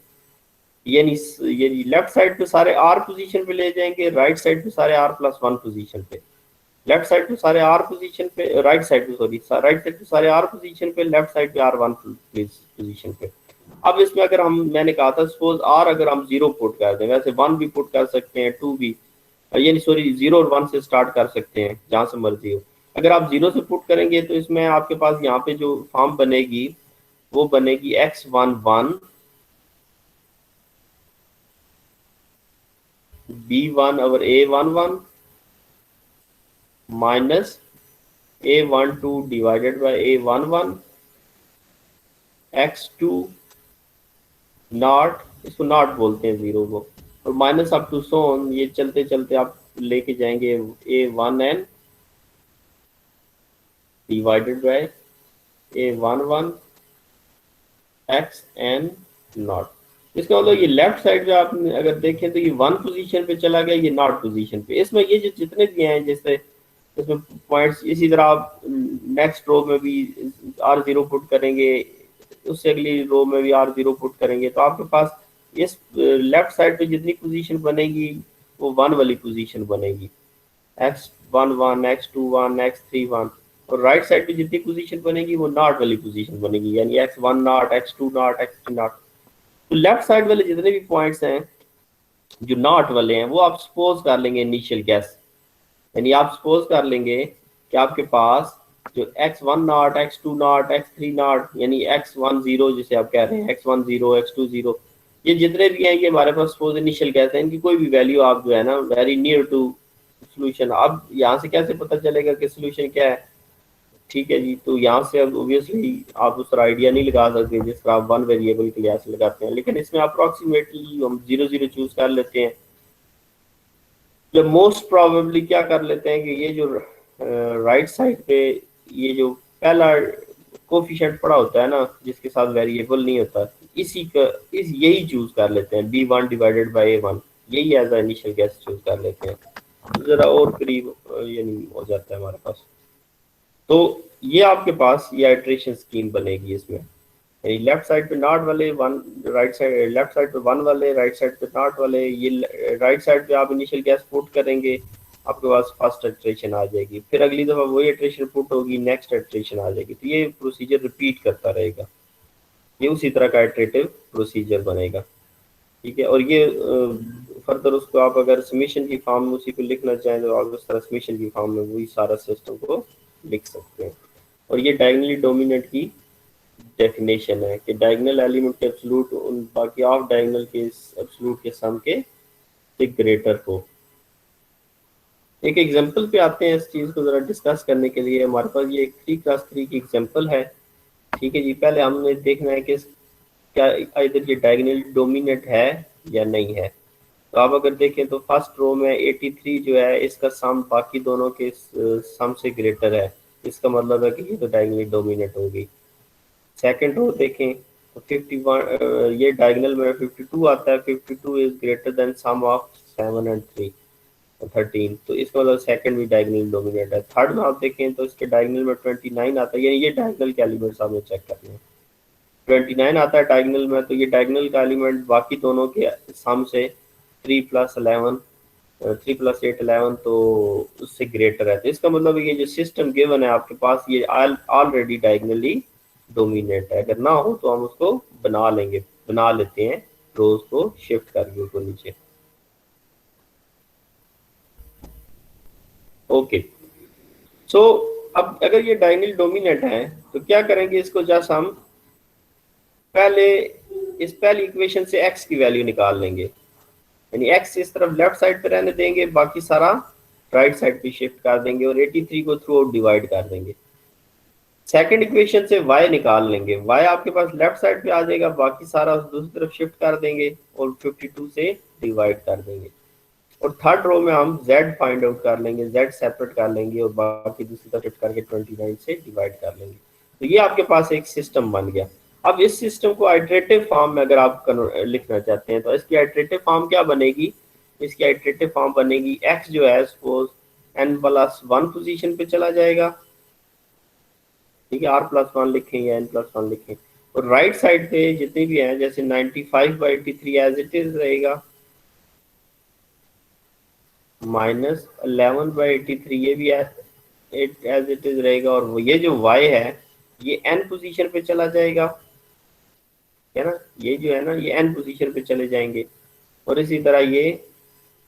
यानी लेफ्ट साइड पे सारे r पोजीशन पे ले जाएंगे, राइट साइड पे सारे r+1 पोजीशन पे, लेफ्ट साइड पे सारे r पोजीशन पे, राइट साइड पे सॉरी राइट साइड पे सारे r पोजीशन पे, लेफ्ट साइड पे r1 पोजीशन पे। अब इसमें अगर हम, मैंने कहा था सपोज आर अगर हम 0 पुट कर दें, वैसे 1 भी पुट कर सकते हैं, 2 भी, यानी सॉरी 0 और 1 से स्टार्ट कर सकते हैं जहां से मर्जी हो। अगर आप 0 से पुट करेंगे तो इसमें आपके पास यहाँ पे जो फॉर्म बनेगी वो बनेगी x11 b1 over a11 minus a12 divided by a11 x2 not, इसको नॉट बोलते हैं 0 को, और माइनस अप टू सोन, ये चलते चलते आप लेके जाएंगे a1n divided by a11 xn not. इसका मतलब ये लेफ्ट साइड पे आप अगर देखें तो ये 1 पोजीशन पे चला गया, ये नॉट पोजीशन पे। इसमें ये जो जितने भी हैं, जैसे इसमें पॉइंट्स, इसी तरह आप नेक्स्ट रो में भी r0 पुट करेंगे, उससे अगली रो में भी r0 पुट करेंगे, तो आपके पास इस लेफ्ट साइड पे जितनी पोजीशन बनेगी वो 1 वाली पोजीशन बनेगी, x11 x21 x31, और राइट साइड पे जितनी पोजीशन बनेगी वो नॉट वाली पोजीशन बनेगी, यानी x1 not x2 not x3 not. तो लेफ्ट साइड वाले जितने भी पॉइंट्स हैं जो नॉट वाले हैं वो आप सपोज कर लेंगे इनिशियल गैस, यानी आप सपोज कर लेंगे कि आपके पास जो x1 not x2 not x3 not यानी x10 जिसे आप कह रहे हैं, x10 x20, ये जितने भी हैं ये हमारे पास सपोज इनिशियल गैस है, इनकी कोई भी वैल्यू आप जो है ना वेरी नियर टू सोल्यूशन। अब यहाँ से कैसे पता चलेगा कि सोल्यूशन क्या है? ठीक है जी, तो यहाँ से अब ऑब्वियसली आप उस तरह आइडिया नहीं लगा सकते जिस तरह आप 1 वेरिएबल के लिए ऐसे लगाते हैं, लेकिन इसमें अप्रोक्सीमेटली हम 0 चूज कर लेते हैं। जब मोस्ट प्रोबेबली क्या कर लेते हैं कि ये जो राइट साइड पे ये जो पहला कोफिशिएंट पड़ा होता है ना जिसके साथ वेरिएबल नहीं होता, यही चूज कर लेते हैं, b1 डिवाइडेड बाय a1, यही as a initial guess choose कर लेते हैं, जरा और करीब यानी हो जाता है हमारे पास। तो ये आपके पास ये आइट्रेशन स्कीम बनेगी इसमें, यानी लेफ्ट साइड पे नॉट वाले 1, राइट साइड लेफ्ट साइड पे 1 वाले, राइट साइड पे नॉट वाले, ये राइट साइड पे आप इनिशियल गैस पुट करेंगे, आपके पास फर्स्ट आइट्रेशन आ जाएगी, फिर अगली दफा वही आइट्रेशन पुट होगी, नेक्स्ट आइट्रेशन आ जाएगी। तो ये प्रोसीजर रिपीट करता रहेगा, ये उसी तरह का आइट्रेटिव प्रोसीजर बनेगा, ठीक है। और ये फर्दर उसको आप अगर समीशन की फॉर्म में उसी को लिखना चाहें तो आप उस तरह समीशन की फॉर्म में वही सारा सिस्टम को लिख सकते हैं। और ये डायगनली डोमिनेंट की डेफिनेशन है कि डायगोनल एलिमेंट के एब्सोल्यूट उन बाकी ऑफ डायगोनल के एब्सोल्यूट के सम के से ग्रेटर हो। एक एग्जांपल पे आते हैं इस चीज़ को ज़रा डिस्कस करने के लिए। हमारे पास ये 3 क्लास 3 की एग्जांपल है, ठीक है जी। पहले हमने देखना है कि क्या इधर ये डायगोनल डोमिनेंट है या नहीं है। तो आप अगर देखें तो फर्स्ट रो में 83 जो है इसका सम बाकी दोनों के सम से ग्रेटर है, इसका मतलब है कि ये तो डायगोनली डोमिनेंट होगी। सेकंड रो देखें तो 51 ये डायगोनल में 52 आता है, 52 is greater than sum of 7 and 3 13, तो इसका मतलब सेकंड भी डायगोनली डोमिनेंट है। थर्ड में आप देखें तो इसके डायगोनल में 29 आता है, यानी ये डायगोनल के एलिमेंट्स हमें चेक करने हैं। 29 आता है डायगोनल में, तो ये डायगोनल का एलिमेंट बाकी दोनों के सम से 3 + 11 3 + 8 11 तो उससे ग्रेटर है। तो इसका मतलब ये जो सिस्टम गिवन है आपके पास ये ऑलरेडी डायगोनली डोमिनेट है। अगर ना हो तो हम उसको बना लेते हैं रोज को शिफ्ट करके ऊपर नीचे। ओके, सो अब अगर ये डायगोनली डोमिनेट है तो क्या करेंगे, इसको जस्ट हम पहले इस पहली इक्वेशन से x की वैल्यू निकाल लेंगे, यानी x इस तरफ लेफ्ट साइड पे रहने देंगे, बाकी सारा राइट साइड पे शिफ्ट कर देंगे और 83 को थ्रू आउट डिवाइड कर देंगे। सेकंड इक्वेशन से y निकाल लेंगे, y आपके पास लेफ्ट साइड पे आ जाएगा, बाकी सारा दूसरी तरफ शिफ्ट कर देंगे और 52 से डिवाइड कर देंगे। और थर्ड रो में हम z फाइंड आउट कर लेंगे, z सेपरेट कर लेंगे और बाकी दूसरी तरफ शिफ्ट करके 29 से डिवाइड कर लेंगे। तो ये आपके पास एक सिस्टम बन गया। अब इस सिस्टम को आइटरेटिव फॉर्म में अगर आप लिखना चाहते हैं तो इसकी आइटरेटिव फॉर्म क्या बनेगी, इसकी आइटरेटिव फॉर्म बनेगी x जो है सपोज n+1 पोजीशन पे चला जाएगा, ठीक है, r+1 लिखें या n+1 लिखें, और राइट साइड पे जितने भी हैं जैसे 95/83 एज इट इज रहेगा, -11/83 ये भी एज इट इज रहेगा, और ये जो y है ये n पोजीशन पे चला जाएगा, है ना, ये जो है ना ये n पोजीशन पे चले जाएंगे, और इसी तरह ये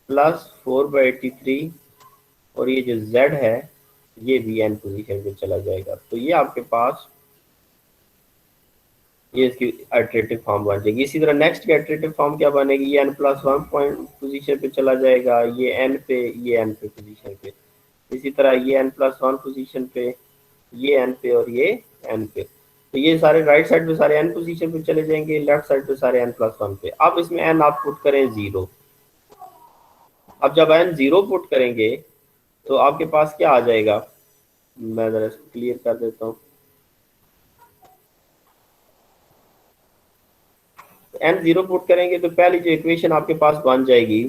प्लस 4/83 और ये जो z है ये भी n पोजीशन पे चला जाएगा। तो ये आपके पास ये इसकी आइटरेटिव फॉर्म बन जाएगी। इसी तरह नेक्स्ट की आइटरेटिव फॉर्म क्या बनेगी, ये n+1 पॉइंट पोजीशन पे चला जाएगा, ये n पे, ये n पे पोजीशन पे, इसी तरह ये n+1 पोजीशन पे, ये n पे और ये n पे। तो ये सारे राइट साइड पे सारे n पोजीशन पे चले जाएंगे, लेफ्ट साइड पे सारे n+1 पे। अब इसमें n आप पुट करें 0। अब जब n 0 पुट करेंगे तो आपके पास क्या आ जाएगा, मैं जरा इसको क्लियर कर देता हूँ। n 0 पुट करेंगे तो पहली जो इक्वेशन आपके पास बन जाएगी,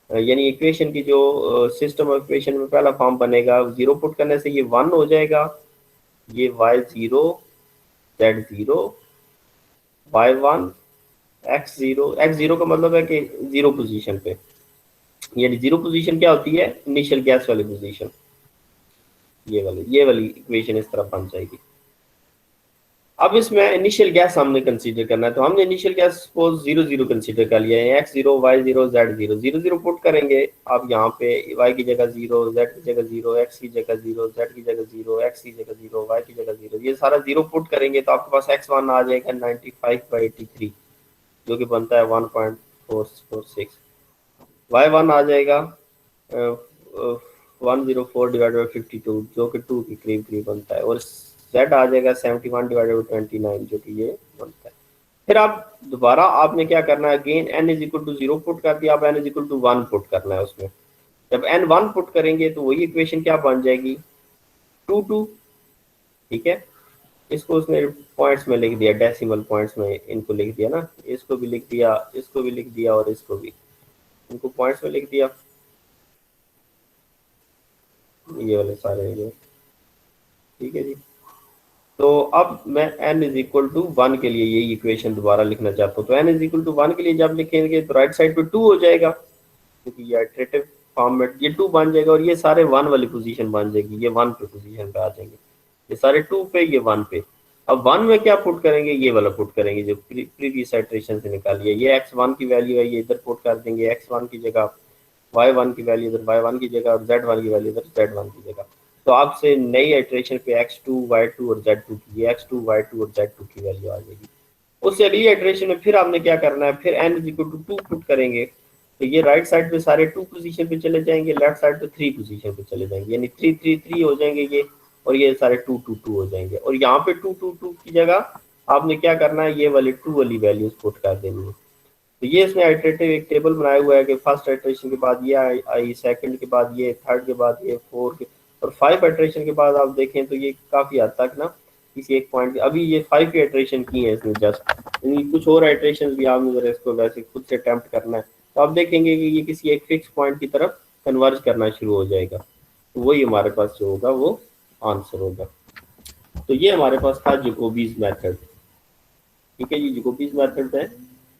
यानी इक्वेशन की जो सिस्टम ऑफ इक्वेशन में पहला फॉर्म बनेगा, 0 पुट करने से ये 1 हो जाएगा, ये y0 z0 y1 x0। x0 का मतलब है कि 0 पोजीशन पे, यानी 0 पोजीशन क्या होती है, इनिशियल गैस वाली पोजीशन। ये वाली इक्वेशन इस तरह बन जाएगी। अब इसमें इनिशियल गैस हमने कंसीडर करना है, तो हमने इनिशियल गैस सपोज 0 0 कंसीडर कर लिया है, x0 y0 z0। 0 0 पुट करेंगे आप यहाँ पे, y की जगह 0, z की जगह 0, x की जगह 0, z की जगह 0, x की जगह 0, y की जगह 0, ये सारा 0 पुट करेंगे तो आपके पास x1 आ जाएगा 95/83 जो कि बनता है 1.446। y1 आ जाएगा 104/52 जो कि 2 के करीब करीब बनता है, और z आ जाएगा 71/29 जो कि ये बनता है। फिर आप दोबारा आपने क्या करना है, अगेन n = 0 पुट कर दिया, अब n = 1 पुट करना है उसमें। जब n 1 पुट करेंगे तो वही इक्वेशन क्या बन जाएगी, 2 2। ठीक है, इसको उसने पॉइंट्स में लिख दिया, डेसिमल पॉइंट्स में इनको लिख दिया ना, इसको भी लिख दिया, इसको भी लिख दिया और इसको भी, इनको पॉइंट्स में लिख दिया, ये वाले सारे ये। ठीक है जी, तो अब मैं n = 1 के लिए यही इक्वेशन दोबारा लिखना चाहता हूँ। तो n = 1 के लिए जब लिखेंगे तो राइट साइड पे 2 हो जाएगा, क्योंकि ये आइटरेटिव फॉर्म में ये 2 बन जाएगा, और ये सारे 1 वाली पोजीशन बन जाएगी, ये 1 पे पोजीशन पे आ जाएंगे, ये सारे 2 पे, ये 1 पे। अब 1 में क्या पुट करेंगे, ये वाला पुट करेंगे जो प्रीवियस आइटरेशन से निकाली है। ये x1 की वैल्यू है, ये इधर पुट कर देंगे, x1 की जगह y1 की वैल्यू इधर y1 की जगह, और z1 की वैल्यू इधर z1 की जगह। तो आपसे नई आइटरेशन पे x2 y2 और z2 की, x2 y2 और z2 की वैल्यू आ जाएगी। उससे अगली आइटरेशन में फिर आपने क्या करना है, फिर n = 2 पुट करेंगे तो ये राइट साइड पे सारे 2 पोजीशन पे चले जाएंगे, लेफ्ट साइड पे 3 पोजीशन पे चले जाएंगे, यानी 3 3 3 हो जाएंगे ये, और ये सारे 2 2 2 हो जाएंगे। और यहाँ पे 2 2 2 की जगह आपने क्या करना है, ये वाली 2 वाली वैल्यूज पुट कर देनी है। तो ये इसमें आइटरेटिव एक टेबल बनाया हुआ है कि फर्स्ट आइटरेशन के बाद ये आई, सेकंड के बाद ये, थर्ड के बाद ये, 4 के और 5 आइटरेशन के बाद आप देखें तो ये काफ़ी हद तक ना किसी एक पॉइंट, अभी ये 5 की आइटरेशन की है इसमें जस्ट, यानी कुछ और आइटरेशन भी आपने जरा इसको वैसे खुद से अटेम्प्ट करना है, तो आप देखेंगे कि ये किसी एक फिक्स पॉइंट की तरफ कन्वर्ज करना शुरू हो जाएगा, तो वही हमारे पास जो होगा वो आंसर होगा। तो ये हमारे पास था जैकोबीज मेथड। ठीक है जी, जैकोबीज मेथड है,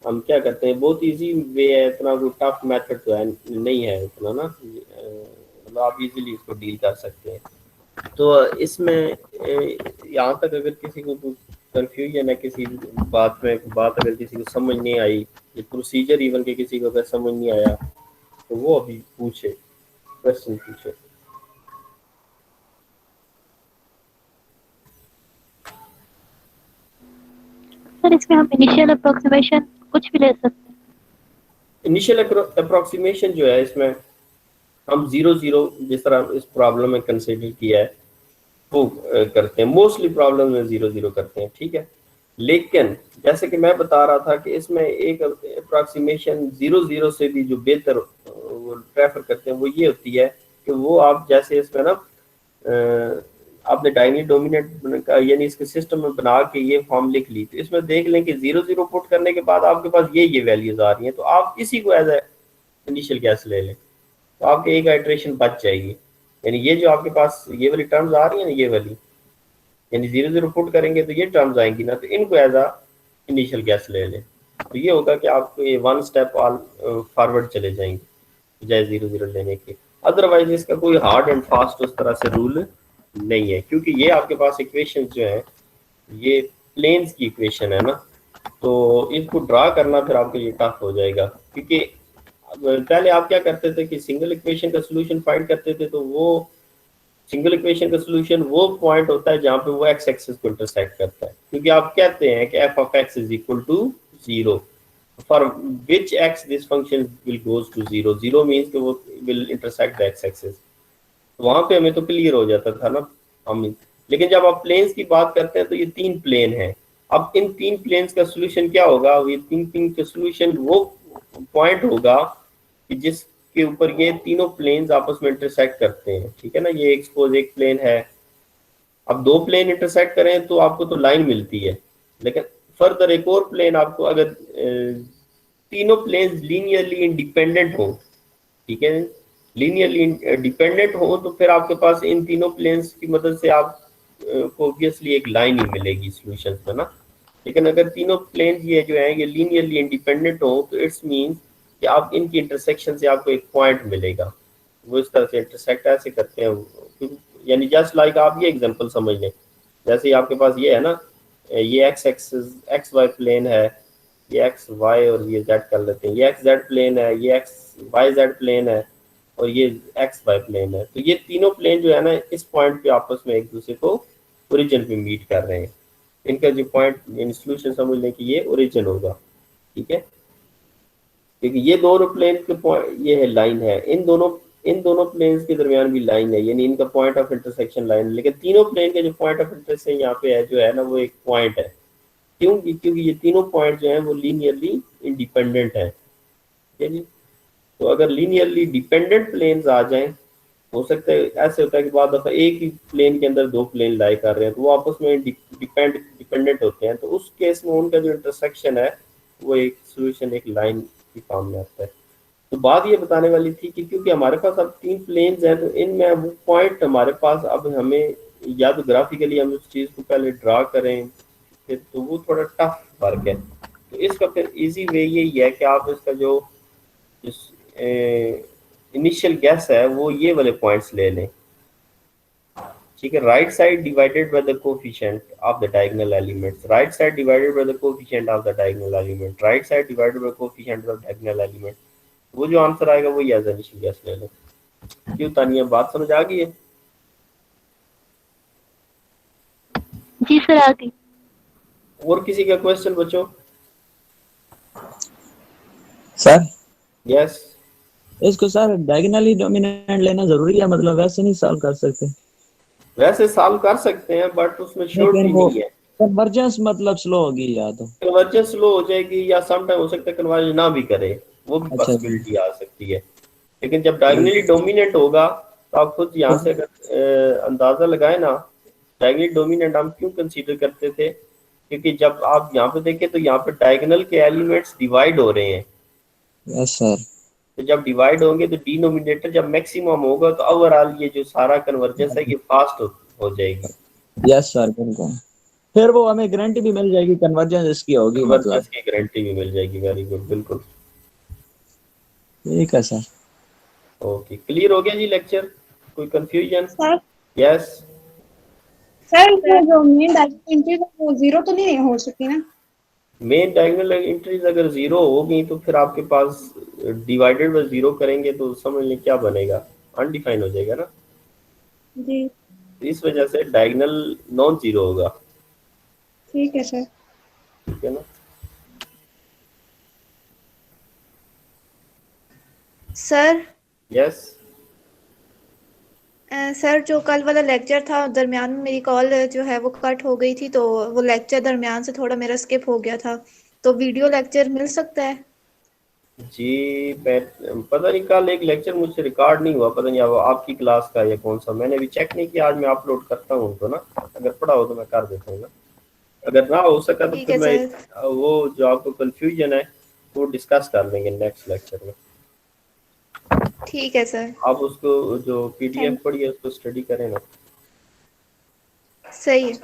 हम क्या करते हैं, बहुत इजी वे है, इतना कोई टफ मेथड तो है नहीं है इतना ना, मतलब आप इजीली इसको डील कर सकते हैं। तो इसमें यहाँ तक अगर किसी को कंफ्यूजन है किसी बात में, बात अगर किसी को समझ नहीं आई, ये प्रोसीजर इवन के किसी को अगर समझ नहीं आया तो वो अभी पूछे, क्वेश्चन पूछे। सर इसमें हम इनिशियल अप्रोक्सीमेशन कुछ भी ले सकते हैं? इनिशियल अप्रोक्सीमेशन जो है इसमें हम 0 0 जिस तरह इस प्रॉब्लम में कंसीडर किया है वो करते हैं, मोस्टली प्रॉब्लम में 0 0 करते हैं। ठीक है, लेकिन जैसे कि मैं बता रहा था कि इसमें एक अप्रोक्सीमेशन 0 0 से भी जो बेहतर वो प्रेफर करते हैं वो ये होती है कि वो आप जैसे इसमें ना आपने डायनी डोमिनेट का यानी इसके सिस्टम में बना के ये फॉर्म लिख ली, तो इसमें देख लें कि 0 0 पुट करने के बाद आपके पास ये वैल्यूज आ रही हैं, तो आप इसी को एज ए इनिशियल गैस ले लें, तो आपके एक आइटरेशन बच जाएगी। यानी ये जो आपके पास ये वाली टर्म्स आ रही है ना, ये वाली, यानी 0 0 पुट करेंगे तो ये टर्म्स आएंगी ना, तो इनको एज अ इनिशियल गैस ले लें, तो ये होगा कि आपको ये 1 स्टेप फॉरवर्ड चले जाएंगे बजाय 0 0 लेने के। अदरवाइज इसका कोई हार्ड एंड फास्ट उस तरह से रूल नहीं है, क्योंकि ये आपके पास इक्वेशन जो है ये प्लेन्स की इक्वेशन है ना, तो इसको ड्रा करना फिर आपको ये टफ हो जाएगा, क्योंकि पहले आप क्या करते थे कि सिंगल इक्वेशन का सोल्यूशन फाइंड करते थे, तो वो सिंगल इक्वेशन का सोल्यूशन वो पॉइंट होता है जहाँ पे वो एक्स एक्सिस को इंटरसेक्ट करता है, क्योंकि आप कहते हैं कि f of x is equal to 0 for which x this function will goes to 0, 0 means कि वो will intersect the x axis. वहां पे हमें तो क्लियर हो जाता था ना हम। लेकिन जब आप प्लेन्स की बात करते हैं तो ये 3 प्लेन हैं। अब इन 3 प्लेन्स का सोल्यूशन क्या होगा? ये 3 प्लेन का सोल्यूशन वो पॉइंट होगा कि जिसके ऊपर ये तीनों प्लेन्स आपस में इंटरसेक्ट करते हैं, ठीक है ना। ये एक्सपोज एक प्लेन है, अब 2 प्लेन इंटरसेक्ट करें तो आपको तो लाइन मिलती है, लेकिन फर्दर एक और प्लेन आपको, अगर तीनों प्लेन्स लीनियरली इंडिपेंडेंट हो, ठीक है, लीनियरली डिपेंडेंट हो, तो फिर आपके पास इन तीनों प्लेन्स की मदद से आप को ऑब्वियसली एक लाइन ही मिलेगी सॉल्यूशंस में ना। लेकिन अगर तीनों प्लेन्स ये जो है ये लीनियरली इंडिपेंडेंट हो, तो इट्स मीन्स कि आप इनकी इंटरसेक्शन से आपको एक पॉइंट मिलेगा। वो इस तरह से इंटरसेक्ट ऐसे करते हैं, यानी जस्ट लाइक आप ये एग्जांपल समझ लें, जैसे आपके पास ये है ना, ये x axis x y plane है, ये एक्स वाई और ये जेड कर लेते हैं, ये एक्स जेड प्लेन है, ये एक्स वाई जेड प्लेन है, और ये एक्स वाई प्लेन है। तो ये तीनों प्लेन जो है ना इस पॉइंट पे आपस में एक दूसरे को ओरिजिन पे मीट कर रहे हैं। इनका जो पॉइंट इन सोल्यूशन समझ लें कि ये ओरिजिन होगा, ठीक है, क्योंकि ये दोनों प्लेन के पॉइंट, ये है लाइन है, इन दोनों प्लेन्स के दरमियान भी लाइन है, यानी इनका पॉइंट ऑफ इंटरसेक्शन लाइन। लेकिन तीनों प्लेन का जो पॉइंट ऑफ इंटरसेक्शन यहाँ पे है जो है ना, वो एक पॉइंट है। क्यों? क्योंकि ये तीनों पॉइंट जो है वो लीनियरली इंडिपेंडेंट है, ठीक है जी। तो अगर लीनियरली डिपेंडेंट प्लेन्स आ जाएं, हो सकता है ऐसे होता है कि बाद दफा एक ही प्लेन के अंदर 2 प्लेन लाई कर रहे हैं, तो वो आपस में डिपेंडेंट होते हैं, तो उस केस में उनका जो इंटरसेक्शन है वो एक सोल्यूशन एक लाइन की फॉर्म में आता है। तो बात ये बताने वाली थी कि क्योंकि हमारे पास अब 3 प्लेन्स हैं, तो इनमें वो पॉइंट हमारे पास, अब हमें या तो ग्राफिकली हम उस चीज़ को पहले ड्रा करें, फिर तो वो थोड़ा टफ वर्क है। तो इसका फिर इजी वे यही है कि आप इसका जो इनिशियल गैस है वो ये वाले पॉइंट्स ले लें, ठीक है। Right side divided by the coefficient of the diagonal elements, right side divided by the coefficient of the diagonal element, right side divided by coefficient of diagonal element. वो जो आंसर आएगा वो एज इनिशियल गैस ले लें। क्यों तानिया, बात समझ आ गई है? जी सर आ गई। और किसी का क्वेश्चन बच्चों? सर यस, इसको सर डायगोनली डोमिनेंट लेना जरूरी है, मतलब वैसे नहीं सॉल्व कर सकते? वैसे सॉल्व कर सकते हैं बट उसमें श्योरिटी लेकिन वो नहीं है। कन्वर्जेंस मतलब स्लो होगी या तो कन्वर्जेंस स्लो हो जाएगी, या सम टाइम हो सकता है कन्वर्ज ना भी करे, वो भी अच्छा पॉसिबिलिटी आ सकती है। लेकिन जब डायगोनली डोमिनेंट होगा तो आप खुद यहाँ से अगर अंदाजा लगाए ना, डायगोनली डोमिनेंट हम क्यों कंसीडर करते थे, क्योंकि जब आप यहाँ पे देखें तो यहाँ पे डायगोनल के एलिमेंट्स डिवाइड हो रहे हैं। Yes sir. तो जब डिवाइड होंगे तो डिनोमिनेटर जब मैक्सिमम होगा तो ओवरऑल ये जो सारा कन्वर्जेंस है ये फास्ट हो जाएगी। यस सर बिल्कुल, फिर वो हमें गारंटी भी मिल जाएगी कन्वर्जेंस इसकी होगी, मतलब कन्वर्जेंस की गारंटी भी मिल जाएगी। वेरी गुड, बिल्कुल ठीक है सर। ओके, क्लियर हो गया जी लेक्चर? कोई कंफ्यूजन? सर यस सर जो मेन डायगोनल एंट्रीज है वो 0 तो नहीं हो सकती ना? मेन डायगोनल एंट्रीज अगर 0 होगी तो फिर आपके पास डिवाइडेड बाय 0 करेंगे तो समझ लें क्या बनेगा, अनडिफाइन हो जाएगा ना जी इस वजह से डायगोनल नॉन जीरो होगा, ठीक है सर। ठीक है ना। सर यस सर जो कल वाला लेक्चर था दरमियान में मेरी कॉल जो है वो कट हो गई थी, तो वो लेक्चर दरमियान से थोड़ा मेरा स्किप हो गया था, तो वीडियो लेक्चर मिल सकता है? जी, पता नहीं कल एक लेक्चर मुझसे रिकॉर्ड नहीं हुआ, पता नहीं अब आपकी क्लास का या कौन सा, मैंने अभी चेक नहीं किया। आज मैं अपलोड करता हूँ उनको ना, अगर पड़ा हो तो मैं कर देता हूँ ना, अगर ना हो सका तो फिर मैं वो जो आपको कंफ्यूजन है वो डिस्कस कर लेंगे नेक्स्ट लेक्चर में। ठीक है सर। आप उसको जो पीडीएफ पढ़ी है उसको स्टडी करें ना। सही है।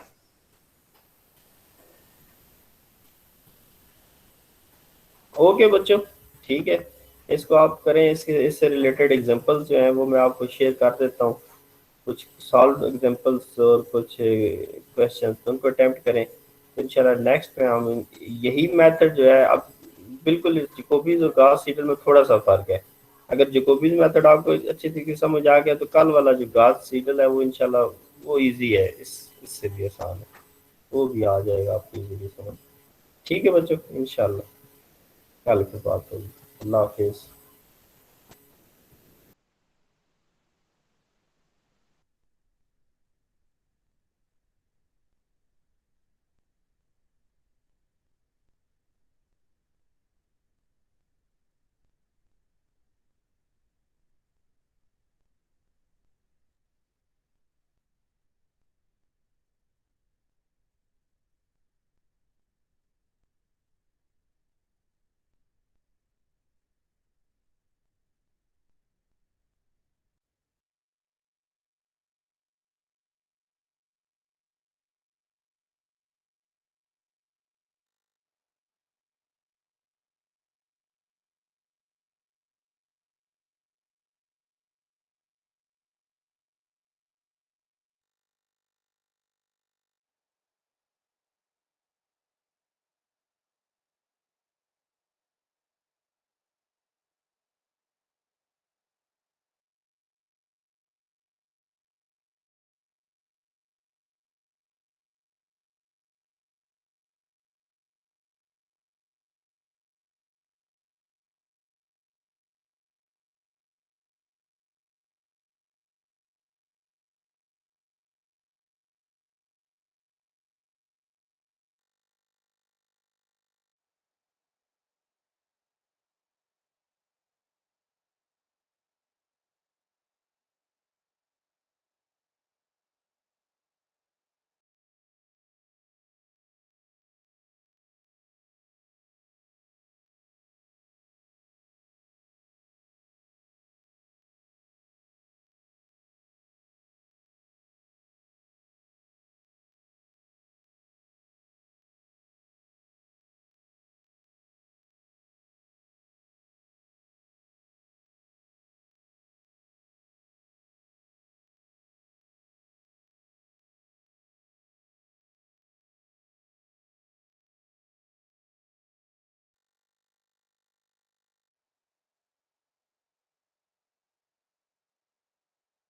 ओके बच्चों, ठीक है, इसको आप करें। इससे रिलेटेड एग्जांपल्स जो हैं वो मैं आपको शेयर कर देता हूँ, कुछ सॉल्व एग्जांपल्स और कुछ क्वेश्चंस उनको अटेम्प्ट करें। इंशाल्लाह नेक्स्ट में हम यही मेथड जो है, अब बिल्कुल जैकोबीज और गॉस सीडल में थोड़ा सा फर्क है। अगर जैकोबीज मेथड आपको अच्छी तरीके से समझ आ गया तो कल वाला जो गॉस सीडल है वो इंशाल्लाह वो इजी है, इससे भी आसान है, वो भी आ जाएगा आपकी इजीली समझ। ठीक है बच्चों, इंशाल्लाह कल फिर बात होगी। अल्लाह हाफिज़।